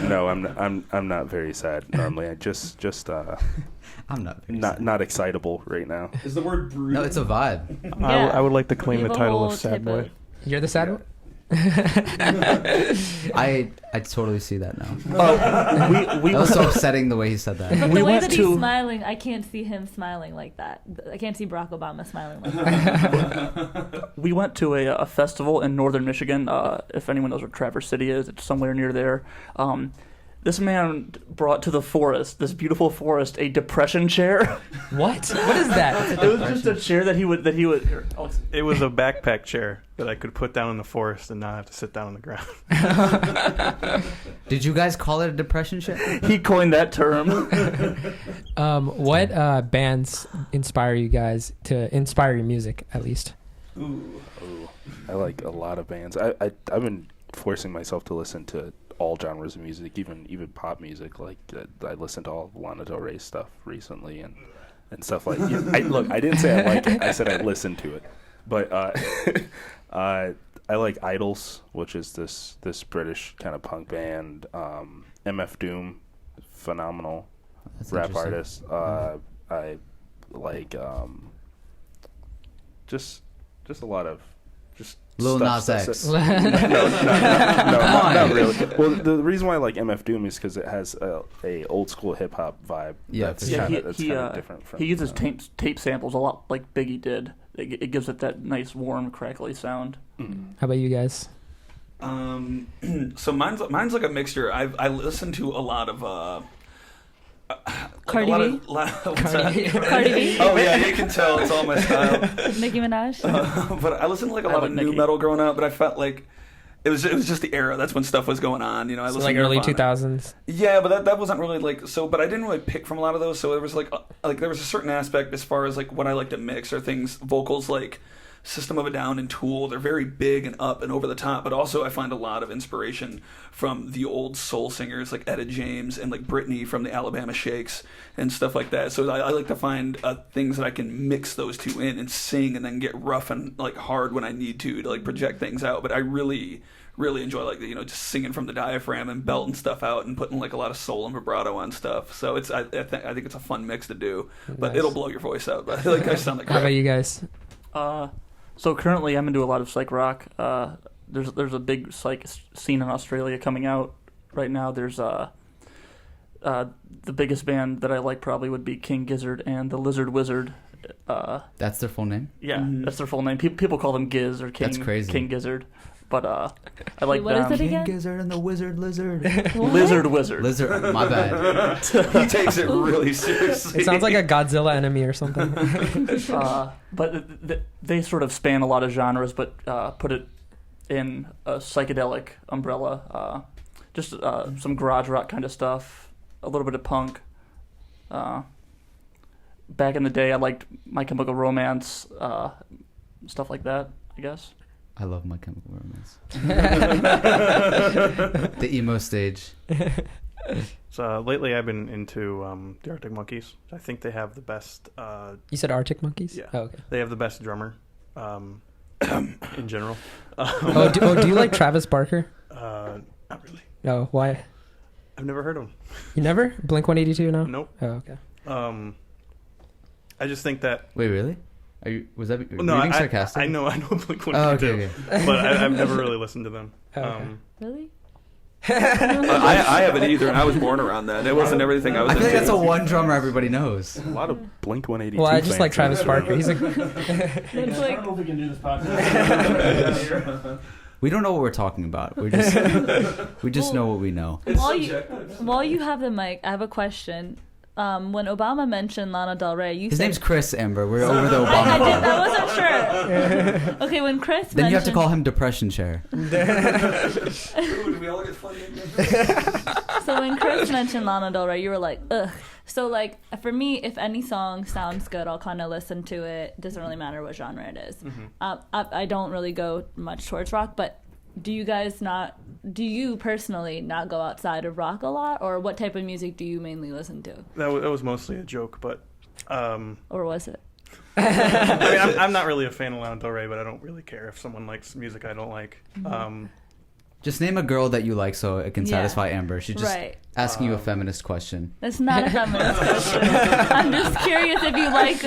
no, I'm not very sad normally. I just I'm not excitable right now. Is the word brooding? No, it's a vibe. Yeah. I would like to claim You the have a title whole of sad type boy. of- You're the sad one? I totally see that now. We That was so upsetting the way he said that. But We the way went that to- he's smiling, I can't see him smiling like that. I can't see Barack Obama smiling like that. We went to a festival in northern Michigan. If anyone knows where Traverse City is, it's somewhere near there. This man brought to the forest, this beautiful forest, a depression chair. What? What is that? It was just a chair that he would. Here, It was a backpack chair that I could put down in the forest and not have to sit down on the ground. Did you guys call it a depression shit? he coined that term. What bands inspire you guys to inspire your music, at least? I like a lot of bands. I've been forcing myself to listen to all genres of music, even pop music. Like I listened to all Lana Del Rey stuff recently and stuff like. I didn't say I like it. I said I listened to it. But I like Idols, which is this British kind of punk band. MF Doom, phenomenal That's rap interesting. artist. I like just a lot of just Lil stuff- Nas stuff- X. No, not really. Well, the reason why I like MF Doom is because it has a old school hip hop vibe. Yeah, that's for kind sure. of different from. He uses tape samples a lot like Biggie did. It gives it that nice, warm, crackly sound. How about you guys? So mine's like a mixture. I listen to a lot of Cardi B? Cardi B? Oh yeah, you can tell it's all my style. Nicki Minaj? But I listened to like a lot of new Nicki. metal growing up. But I felt like it was just the era. That's when stuff was going on. You know, I So listened like to early Nirvana. 2000s. Yeah, but that wasn't really like so. But I didn't really pick from a lot of those. So there was like there was a certain aspect as far as like what I like to mix or things vocals like System of a Down and Tool. They're very big and up and over the top. But also I find a lot of inspiration from the old soul singers like Etta James and like Britney from the Alabama Shakes and stuff like that. So I like to find things that I can mix those two in and sing and then get rough and like hard when I need to like project things out. But I really enjoy like just singing from the diaphragm and belting stuff out and putting like a lot of soul and vibrato on stuff. So I think it's a fun mix to do, but Nice. it'll blow your voice out. But like I sound like How about you guys? So currently, I'm into a lot of psych rock. There's a big psych scene in Australia coming out right now. There's the biggest band that I like probably would be King Gizzard and the Lizard Wizard. That's their full name? Yeah, that's their full name. People call them Giz or King. That's crazy. King Gizzard. But I like What is them. it again? King Gizzard and the Wizard Lizard. Lizard Wizard. Lizard, my bad. he takes it really seriously. It sounds like a Godzilla enemy or something. But they sort of span a lot of genres, but put it in a psychedelic umbrella. Just some garage rock kind of stuff, a little bit of punk. Back in the day, I liked My Chemical Romance, stuff like that, I guess. I love My Chemical Romance. The emo stage. So lately I've been into the Arctic Monkeys. I think they have the best. You said Arctic Monkeys? Yeah. Oh, okay. They have the best drummer in general. Do you like Travis Barker? Not really. No, why? I've never heard of him. You never? Blink 182 now? Nope. Oh, okay. I just think that. Wait, really? Was that were No, you being sarcastic? I know Blink 182, Oh, okay. but I've never really listened to them. Oh, okay. Really? I haven't either, and I was born around that. It wasn't everything I was I feel like into. that's a one drummer everybody knows. A lot of Blink 182. Well, I just like fans. Travis Barker. He's a. It's like, know if we can do this podcast. We don't know what we're talking about. We just know what we know. while you have the mic, I have a question. When Obama mentioned Lana Del Rey, you His said... name's Chris, Amber. We're over the I Obama. wasn't sure. Okay, when Chris Then you have to mentioned- call him Depression Chair. We all get funding. So when Chris mentioned Lana Del Rey, you were like, ugh. So like for me, if any song sounds good, I'll kind of listen to it. Doesn't really matter what genre it is. I don't really go much towards rock, but do you personally not go outside of rock a lot, or what type of music do you mainly listen to? That was mostly a joke, but. Or was it? I mean, I'm not really a fan of Lana Del Rey, but I don't really care if someone likes music I don't like. Just name a girl that you like so it can Yeah. satisfy Amber. She's just Right. asking you a feminist question. That's not a feminist question. I'm just curious if you like,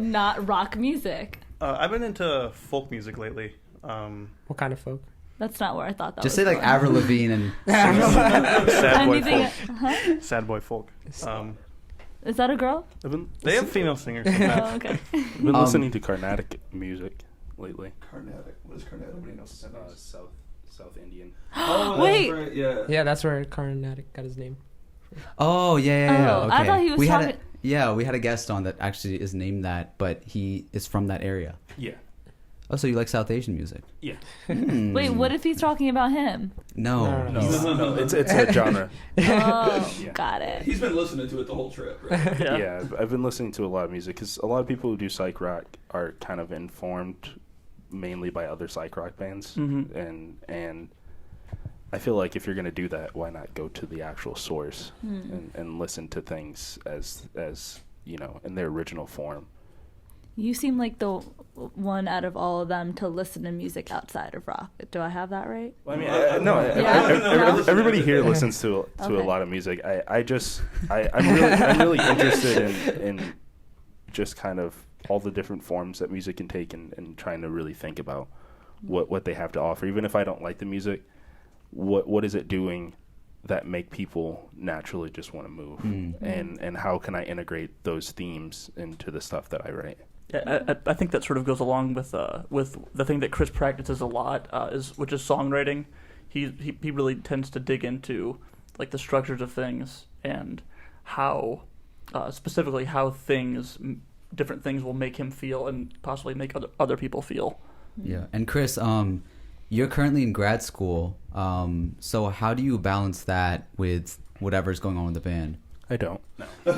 not rock music. I've been into folk music lately. What kind of folk? That's not where I thought that Just was say like going. Avril Lavigne and Sad boy Anything- folk. huh? Sad boy folk. Is that a girl? They have female singers. Oh, okay. I've been listening to Carnatic music lately. Carnatic. What is Carnatic? South Indian. Wait. Right, yeah. Yeah, that's where Carnatic got his name. oh yeah. Oh, Okay. I thought he was we talking- we had a guest on that actually is named that, but he is from that area. Yeah. Oh, so you like South Asian music? Yeah. Wait, what if he's talking about him? No. No. No, it's a genre. Oh, Yeah. got it. He's been listening to it the whole trip, right? Yeah, I've been listening to a lot of music because a lot of people who do psych rock are kind of informed mainly by other psych rock bands, and I feel like if you're going to do that, why not go to the actual source and listen to things as in their original form. You seem like the one out of all of them to listen to music outside of rock. Do I have that right? Well, I mean, Yeah? everybody here listens to a Okay. lot of music. I'm really interested in just kind of all the different forms that music can take and trying to really think about what they have to offer. Even if I don't like the music, what is it doing that make people naturally just want to move? And how can I integrate those themes into the stuff that I write? Yeah, I think that sort of goes along with the thing that Chris practices a lot, which is songwriting. He really tends to dig into like the structures of things and how specifically how different things will make him feel and possibly make other people feel. Yeah, and Chris, you're currently in grad school, so how do you balance that with whatever's going on with the band? I don't. No.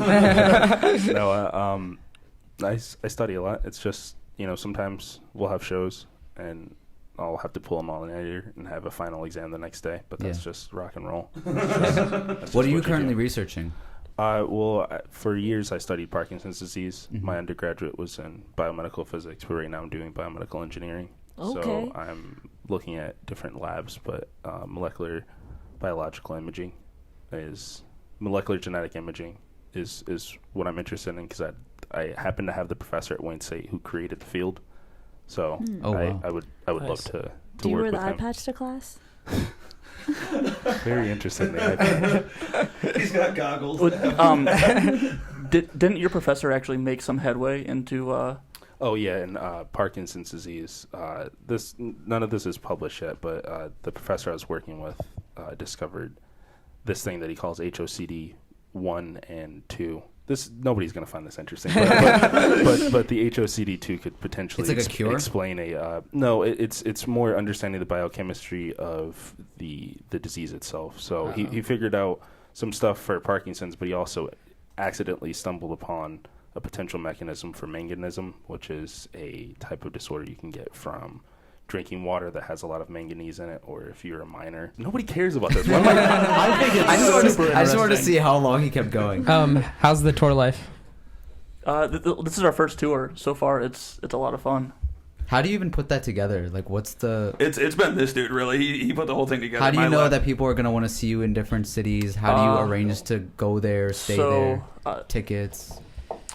I study a lot. It's just, sometimes we'll have shows and I'll have to pull them all in here and have a final exam the next day, but that's just rock and roll. What are you currently researching? For years I studied Parkinson's disease. My undergraduate was in biomedical physics, but right now I'm doing biomedical engineering. Okay. So I'm looking at different labs, but molecular biological imaging molecular genetic imaging is what I'm interested in, because I happen to have the professor at Wayne State who created the field. So wow. I would love to work with him. Do you wear the eye patch to class? Very interested in the iPad. He's got goggles. Didn't your professor actually make some headway into? Oh yeah, and Parkinson's disease. None of this is published yet, but the professor I was working with discovered this thing that he calls HOCD 1 and 2. Nobody's going to find this interesting, but the HOCD2 could potentially it's like a cure? Explain no. It's more understanding the biochemistry of the disease itself. So he figured out some stuff for Parkinson's, but he also accidentally stumbled upon a potential mechanism for manganism, which is a type of disorder you can get from drinking water that has a lot of manganese in it, or if you're a miner. Nobody cares about this. I think it's super I just wanted to see how long he kept going. How's the tour life? This is our first tour. So far, it's a lot of fun. How do you even put that together? Like, what's the... It's been this dude, really. He put the whole thing together. How do you know that people are going to want to see you in different cities? How do you arrange to go there, stay there, tickets?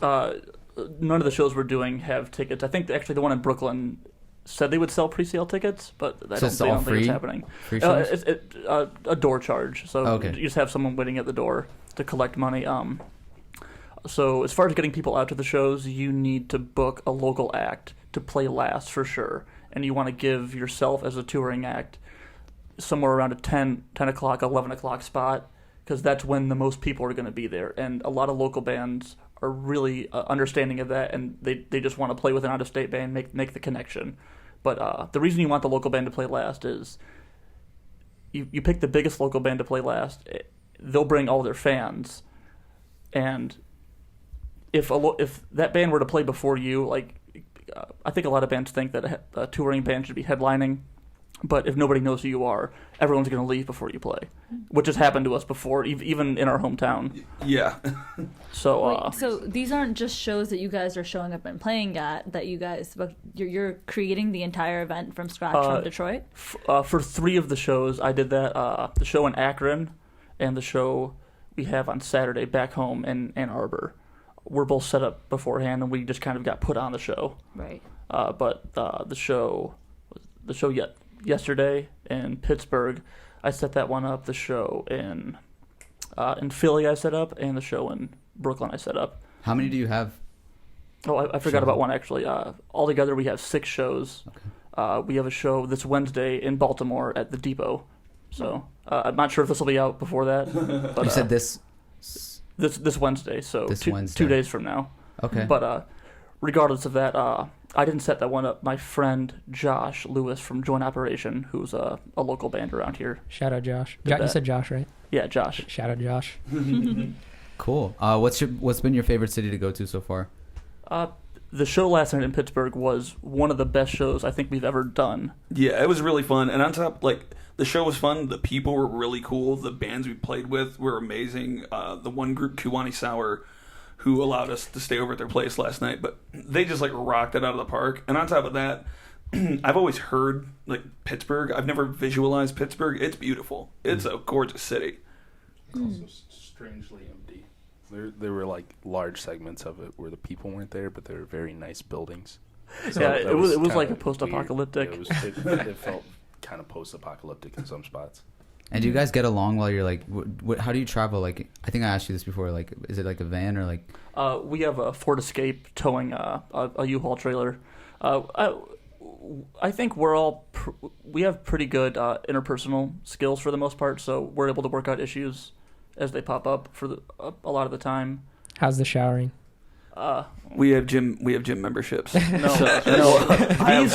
None of the shows we're doing have tickets. I think actually the one in Brooklyn said they would sell pre-sale tickets, but I don't think it's happening. Free shows? It's a door charge, so you just have someone waiting at the door to collect money. So as far as getting people out to the shows, you need to book a local act to play last for sure, and you want to give yourself as a touring act somewhere around a 10 o'clock, 11 o'clock spot, because that's when the most people are going to be there, and a lot of local bands are really understanding of that, and they just want to play with an out-of-state band, make the connection. But the reason you want the local band to play last is you pick the biggest local band to play last. They'll bring all their fans, and if that band were to play before you, I think a lot of bands think that a touring band should be headlining. But if nobody knows who you are, everyone's going to leave before you play, which has happened to us before, even in our hometown. Yeah. So these aren't just shows that you guys are showing up and playing at. That you guys, but you're creating the entire event from scratch from Detroit. For 3 of the shows, I did that. The show in Akron, and the show we have on Saturday back home in Ann Arbor. We're both set up beforehand, and we just kind of got put on the show. Right. But the show yesterday in Pittsburgh, I set that one up. The show in Philly I set up, and the show in Brooklyn I set up. How many do you have? Oh, I forgot about one actually. Altogether we have 6 shows. Okay. We have a show this Wednesday in Baltimore at the Depot. So I'm not sure if this will be out before that. But, you said this Wednesday, so Wednesday. 2 days from now. Okay. But regardless of that, I didn't set that one up. My friend Josh Lewis from Joint Operation, who's a local band around here. Shout out Josh. You said Josh, right? Yeah, Josh. Shout out Josh. Cool. What's been your favorite city to go to so far? The show last night in Pittsburgh was one of the best shows I think we've ever done. Yeah, it was really fun. And on top, the show was fun. The people were really cool. The bands we played with were amazing. The one group, Kiwani Sour, who allowed us to stay over at their place last night, but they just rocked it out of the park. And on top of that, I've always heard Pittsburgh. I've never visualized Pittsburgh. It's beautiful. It's a gorgeous city. It's also strangely empty. There were large segments of it where the people weren't there, but they were very nice buildings. So Yeah, that it was kinda like a weird. post-apocalyptic. It felt kind of post-apocalyptic in some spots. And do you guys get along while you're like? How do you travel? Like, I think I asked you this before. Like, is it like a van or like? We have a Ford Escape towing a U-Haul trailer. I think we have pretty good interpersonal skills for the most part, so we're able to work out issues as they pop up for a lot of the time. How's the showering? We have gym memberships. These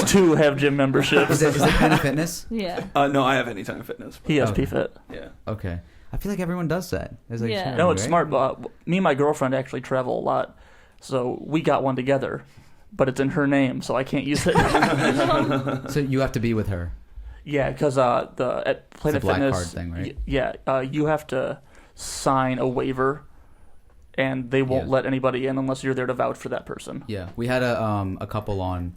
two have gym memberships. Is it Planet Fitness? Yeah. No, I have Anytime Fitness. He has Oh. P-Fit. Yeah. Okay. I feel like everyone does that. It's like Yeah. sharing, No, it's right? smart. Me and my girlfriend actually travel a lot, so we got one together, but it's in her name, so I can't use it. So you have to be with her. Yeah, because at Planet Black Fitness, card thing, right? you have to sign a waiver, and they won't Yeah. let anybody in unless you're there to vouch for that person. Yeah, we had a couple on.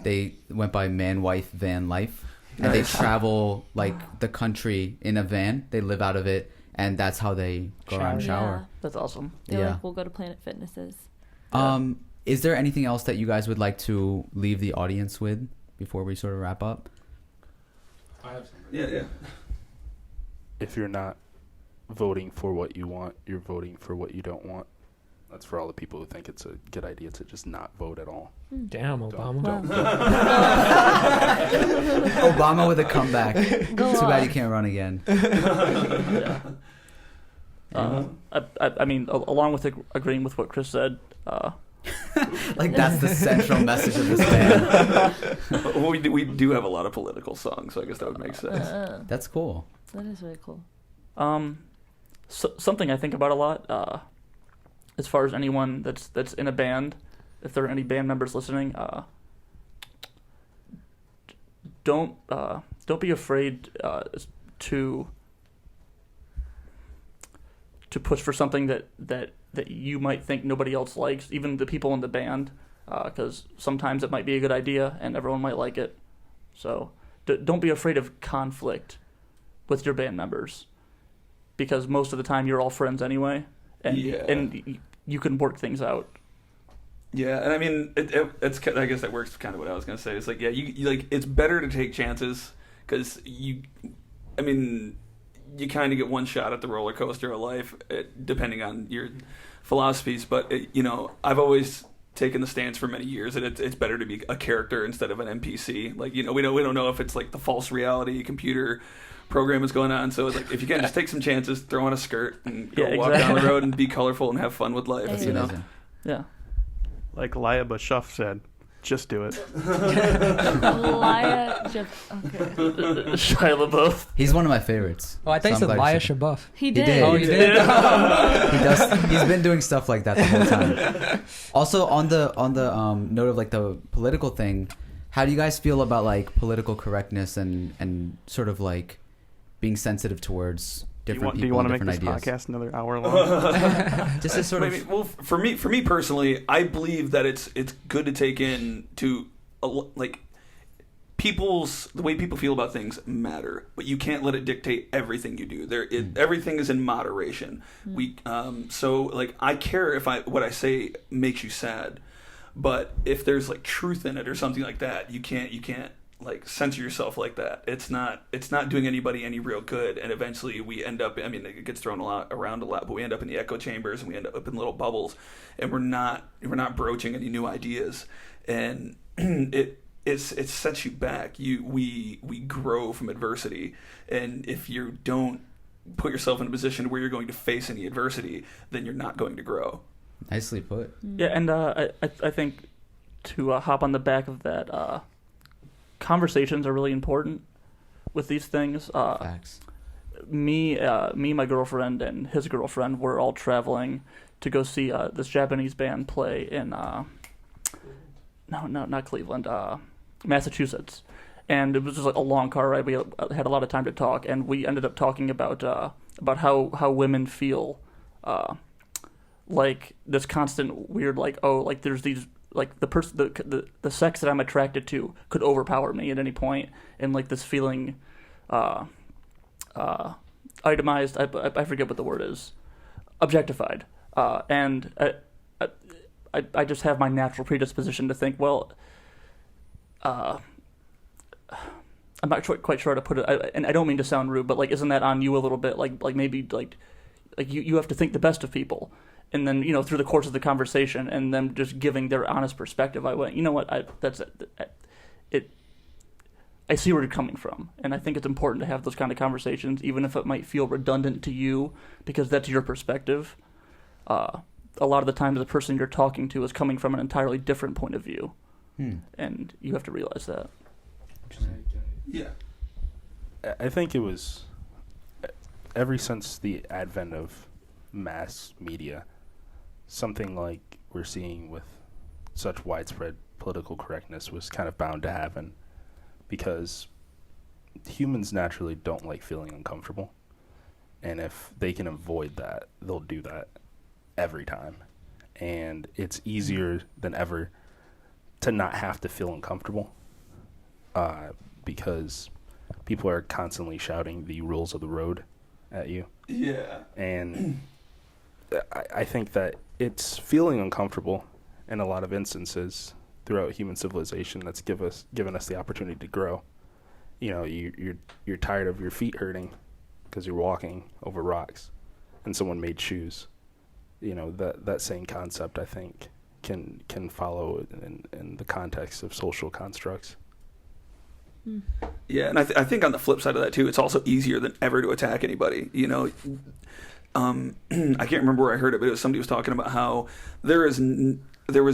They went by man, wife, van life, and they travel like the country in a van. They live out of it, and that's how they go around and shower. That's awesome. They're Yeah. like, we'll go to Planet Fitnesses. Is there anything else that you guys would like to leave the audience with before we sort of wrap up? Yeah. If you're not voting for what you want, you're voting for what you don't want. That's for all the people who think it's a good idea to just not vote at all. Damn, Obama. Obama with a comeback. Go Too bad on. he can't run again. I mean, along with agreeing with what Chris said, Like that's the central message of this band. Well, we do have a lot of political songs, so I guess that would make sense. That's cool. That is really cool. something I think about a lot, as far as anyone that's in a band, if there are any band members listening, don't be afraid to push for something that you might think nobody else likes, even the people in the band, because sometimes it might be a good idea and everyone might like it. So don't be afraid of conflict with your band members, because most of the time you're all friends anyway, and you can work things out. Yeah, and I mean, it's I guess that works kind of what I was gonna say. It's like, yeah, you like it's better to take chances because you kind of get one shot at the roller coaster of life, depending on your philosophies. But I've always taken the stance for many years that it's better to be a character instead of an NPC. Like, we don't know if it's like the false reality computer program is going on. So it's like, if you can just take some chances, throw on a skirt and go walk down the road and be colorful and have fun with life. That's amazing. Yeah. Like Laya Bashuff said, just do it. Laya just okay. Shia LaBeouf. He's one of my favorites. Oh, I thought you So said I'm glad Laya you said- Shabuff. He did. did. Oh, you did? He does. He's been doing stuff like that the whole time. Also, on the note of like the political thing, how do you guys feel about like political correctness and sort of like being sensitive towards different Do you people want to and make different this ideas? podcast another hour long? Just to sort of. Maybe, well, for me personally, I believe that it's good to take in to like the way people feel about things matter, but you can't let it dictate everything you do. Everything is in moderation. So like I care if what I say makes you sad, but if there's like truth in it or something like that, you can't like censor yourself like that. It's not doing anybody any real good, and eventually we end up, I mean, it gets thrown around a lot, but we end up in the echo chambers and we end up in little bubbles, and we're not broaching any new ideas, and it sets you back. We grow from adversity, and if you don't put yourself in a position where you're going to face any adversity, then you're not going to grow. Nicely put. Yeah, and I think to hop on the back of that, conversations are really important with these things. Facts. Me, my girlfriend, and his girlfriend were all traveling to go see this Japanese band play in no, not Cleveland, Massachusetts, and it was just like a long car ride. We had a lot of time to talk, and we ended up talking about how women feel, like this constant weird like there's these. Like the sex that I'm attracted to could overpower me at any point, and like this feeling, itemized. I forget what the word is, objectified, and I just have my natural predisposition to think, well, I'm not quite sure how to put it, and I don't mean to sound rude, but like, isn't that on you a little bit? Like maybe like you have to think the best of people, and then through the course of the conversation, and them just giving their honest perspective. I went, you know what? I see where you're coming from, and I think it's important to have those kind of conversations, even if it might feel redundant to you, because that's your perspective. A lot of the times, the person you're talking to is coming from an entirely different point of view, and you have to realize that. Yeah. I think it was ever since the advent of mass media, something like we're seeing with such widespread political correctness was kind of bound to happen, because humans naturally don't like feeling uncomfortable, and if they can avoid that, they'll do that every time. And it's easier than ever to not have to feel uncomfortable, because people are constantly shouting the rules of the road at you. Yeah. And I think that it's feeling uncomfortable in a lot of instances throughout human civilization that's given us the opportunity to grow. You're tired of your feet hurting because you're walking over rocks, and someone made shoes. That same concept, I think, can follow in the context of social constructs. Yeah, and I think on the flip side of that too, it's also easier than ever to attack anybody. I can't remember where I heard it, but somebody was talking about how there was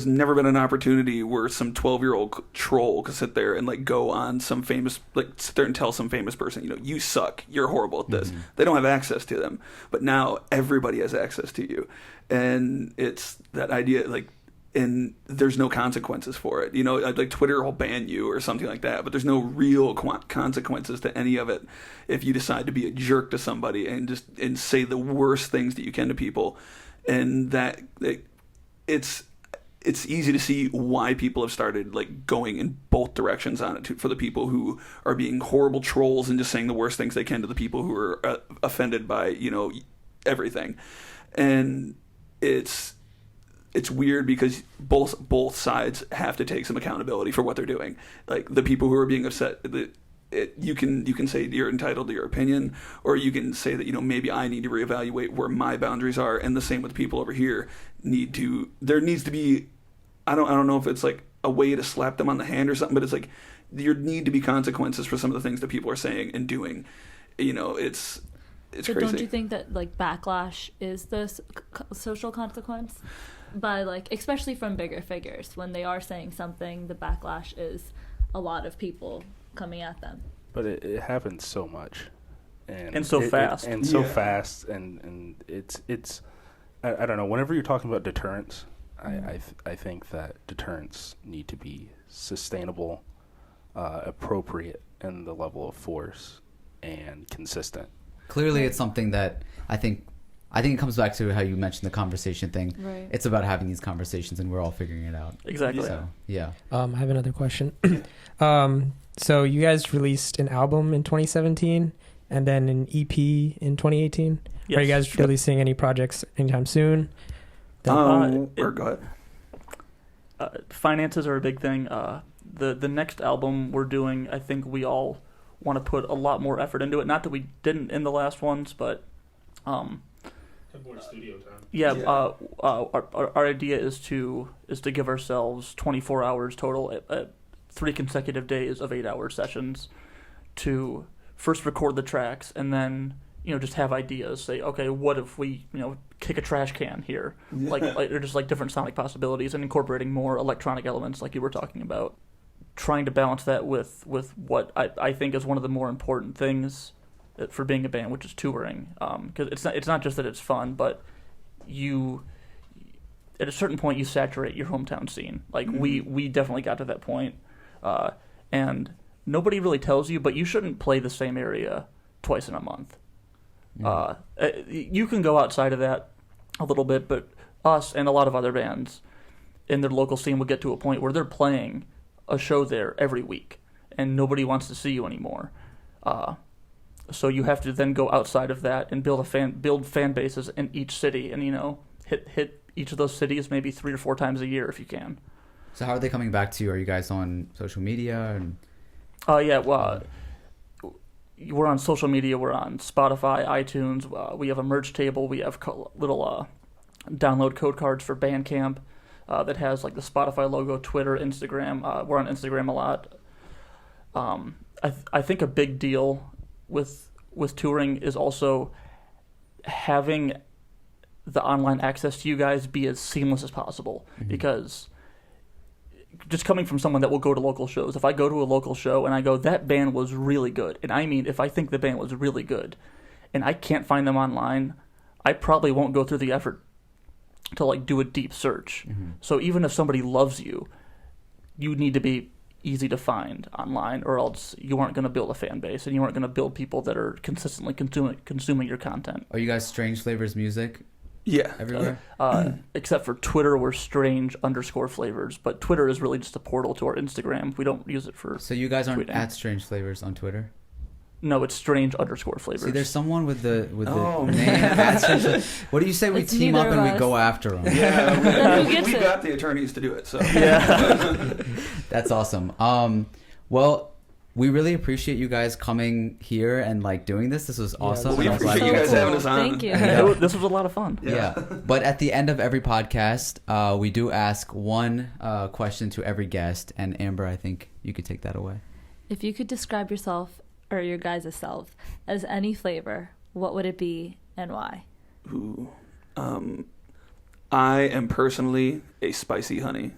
never been an opportunity where some 12-year-old troll could sit there and like go on some famous, like sit there and tell some famous person, you suck, you're horrible at this. They don't have access to them, but now everybody has access to you, and it's that idea and there's no consequences for it. Like Twitter will ban you or something like that, but there's no real consequences to any of it if you decide to be a jerk to somebody and say the worst things that you can to people. And that it's easy to see why people have started like going in both directions on it for the people who are being horrible trolls and just saying the worst things they can to the people who are offended by everything. And it's weird because both sides have to take some accountability for what they're doing. Like the people who are being upset, you can say you're entitled to your opinion, or you can say that maybe I need to reevaluate where my boundaries are, and the same with people over here there needs to be, I don't know if it's like a way to slap them on the hand or something, but it's like there need to be consequences for some of the things that people are saying and doing. It's but crazy. Don't you think that like backlash is the social consequence? By like, especially from bigger figures, when they are saying something, the backlash is a lot of people coming at them. But it happens so much, and so fast, fast, and it's I don't know. Whenever you're talking about deterrence, I think that deterrents need to be sustainable, appropriate in the level of force, and consistent. Clearly, it's something that I think it comes back to how you mentioned the conversation thing. Right. It's about having these conversations, and we're all figuring it out. Exactly. So, yeah. I have another question. So you guys released an album in 2017 and then an EP in 2018. Yes. Are you guys releasing any projects anytime soon? Or go ahead. Finances are a big thing. The next album we're doing, I think we all want to put a lot more effort into it. Not that we didn't in the last ones, but more studio time. Yeah. Our idea is to give ourselves 24 hours total at 3 consecutive days of 8-hour sessions to first record the tracks, and then just have ideas. Say, okay, what if we kick a trash can here, like or just like different sonic possibilities, and incorporating more electronic elements, like you were talking about. Trying to balance that with what I think is one of the more important things for being a band, which is touring. Because it's not just that it's fun, but you at a certain point you saturate your hometown scene. Like we definitely got to that point, and nobody really tells you, but you shouldn't play the same area twice in a month. You can go outside of that a little bit, but us and a lot of other bands in their local scene will get to a point where they're playing a show there every week, and nobody wants to see you anymore. So you have to then go outside of that and build fan bases in each city, and hit each of those cities maybe 3 or 4 times a year if you can. So how are they coming back to you? Are you guys on social media? And Yeah, well, we're on social media. We're on Spotify, iTunes. We have a merch table. We have little download code cards for Bandcamp that has like the Spotify logo, Twitter, Instagram. We're on Instagram a lot. I think a big deal with touring is also having the online access to you guys be as seamless as possible, because just coming from someone that will go to local shows, if I go to a local show and I go, that band was really good, and I mean if I think the band was really good and I can't find them online, I probably won't go through the effort to like do a deep search. So even if somebody loves you, you need to be easy to find online, or else you aren't going to build a fan base and you aren't going to build people that are consistently consuming your content. are you guys Strange Flavors Music Yeah. everywhere? Except for Twitter, we're strange_flavors, but Twitter is really just a portal to our Instagram. We don't use it for So you guys aren't tweeting. at Strange Flavors on Twitter? No, it's strange_flavors. See, there's someone with the Oh, name at Strange Flavors. What do you say we It's team neither up and of we us. go after them? Yeah, Then who we gets it? got the attorneys to do it. So That's awesome. Well, we really appreciate you guys coming here and like doing this. This was awesome. Well, we and I'm glad appreciate you guys cool. having us on. Thank you. This was a lot of fun. Yeah. But at the end of every podcast, we do ask one question to every guest. And Amber, I think you could take that away. If you could describe yourself or your guys' self as any flavor, what would it be and why? Ooh. I am personally a spicy honey.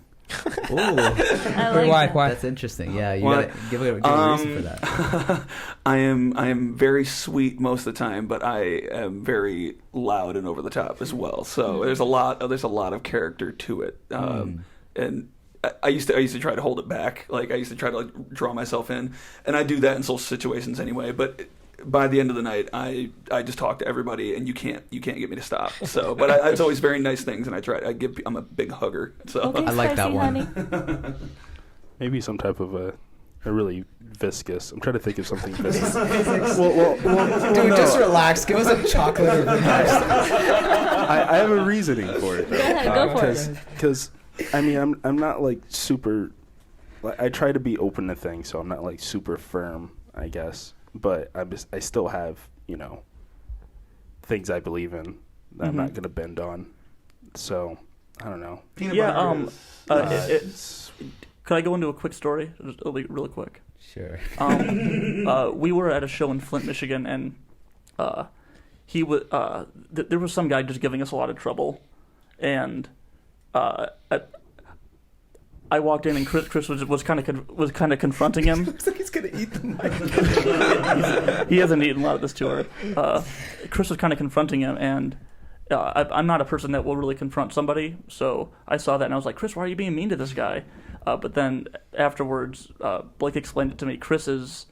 Ooh, I Wait, like why? that's interesting. Yeah, you What? gotta give a reason for that. I am very sweet most of the time, but I am very loud and over the top as well. So there's a lot of character to it. And I used to try to hold it back. Like I used to try to like draw myself in, and I do that in social situations anyway. But by the end of the night, I just talk to everybody, and you can't get me to stop. So, but it's always very nice things, and I'm a big hugger. So Okay, I like that spicy one. honey. Maybe some type of a really viscous. I'm trying to think of something viscous. well, Dude, no. just relax. Give us a chocolate or I have a reasoning for it. Go ahead, go for it. Because I mean, I'm not like super. Like, I try to be open to things, so I'm not like super firm, I guess. But I still have, things I believe in that I'm not going to bend on. So, I don't know. peanut Yeah, butter is could I go into a quick story? It'll be really quick. Sure. We were at a show in Flint, Michigan, and he was there was some guy just giving us a lot of trouble, and I walked in and Chris was kind of confronting him. Looks like he's gonna eat the mic. He hasn't eaten a lot of this tour. Chris was kind of confronting him, and I'm not a person that will really confront somebody, so I saw that and I was like, Chris, why are you being mean to this guy? But then afterwards, Blake explained it to me. Chris is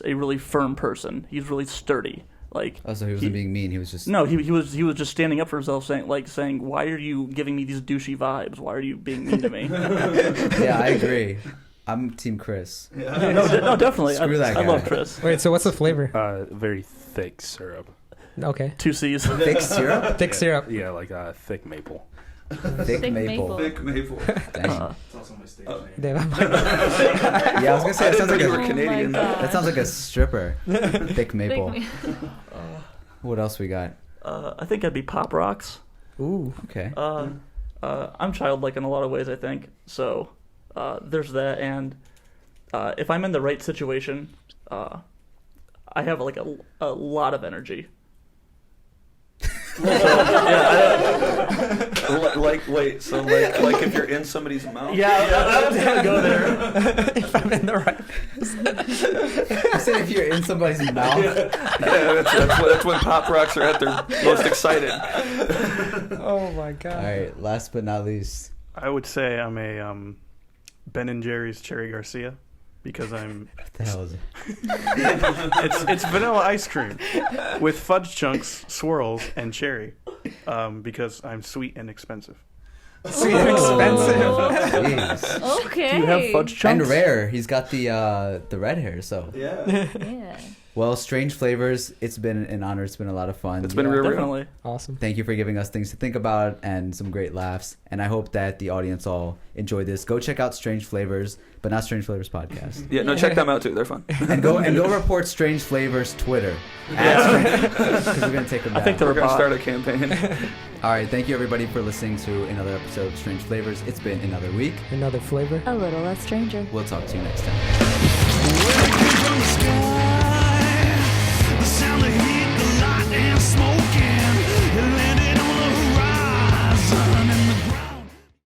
a really firm person. He's really sturdy. Like, Oh, so he wasn't being mean. He was just no, he was just standing up for himself, saying, why are you giving me these douchey vibes? Why are you being mean to me? Yeah, I agree. I'm Team Chris. No, definitely. Screw that I guy. love Chris. Wait, so what's the flavor? Very thick syrup. Okay. 2 C's. Thick syrup. Thick syrup. Yeah, like thick maple. Thick maple. thick maple. Dang. Damn. Yeah, I was gonna say I that sounds didn't like think you were a Canadian. that sounds like a stripper. Thick maple. Big- What else we got? I think I'd be Pop Rocks. Ooh. Okay. I'm childlike in a lot of ways, I think. So there's that, and if I'm in the right situation, I have like a lot of energy. Wait, so like if you're in somebody's mouth? Yeah, I was gonna go there. If I'm in the right. You said if you're in somebody's mouth. Yeah, that's when pop rocks are at their most excited. Oh my god. All right. Last but not least. I would say I'm a Ben and Jerry's Cherry Garcia because I'm What the hell is it? it's vanilla ice cream with fudge chunks, swirls, and cherry because I'm sweet and expensive. Sweet and expensive. Jeez. Okay. Do you have fudge chunks? And rare. He's got the red hair. So Yeah. Yeah. Well, Strange Flavors, it's been an honor. It's been a lot of fun. It's been real. Definitely. Awesome. Thank you for giving us things to think about and some great laughs. And I hope that the audience all enjoyed this. Go check out Strange Flavors, but not Strange Flavors podcast. Yeah, no, check them out too. They're fun. and go report Strange Flavors Twitter. Because we're gonna take them down. I think We're gonna start a campaign. All right, thank you everybody for listening to another episode of Strange Flavors. It's been another week. Another flavor. A little less stranger. We'll talk to you next time. From the sky, the sound of heat, the light and smoke, and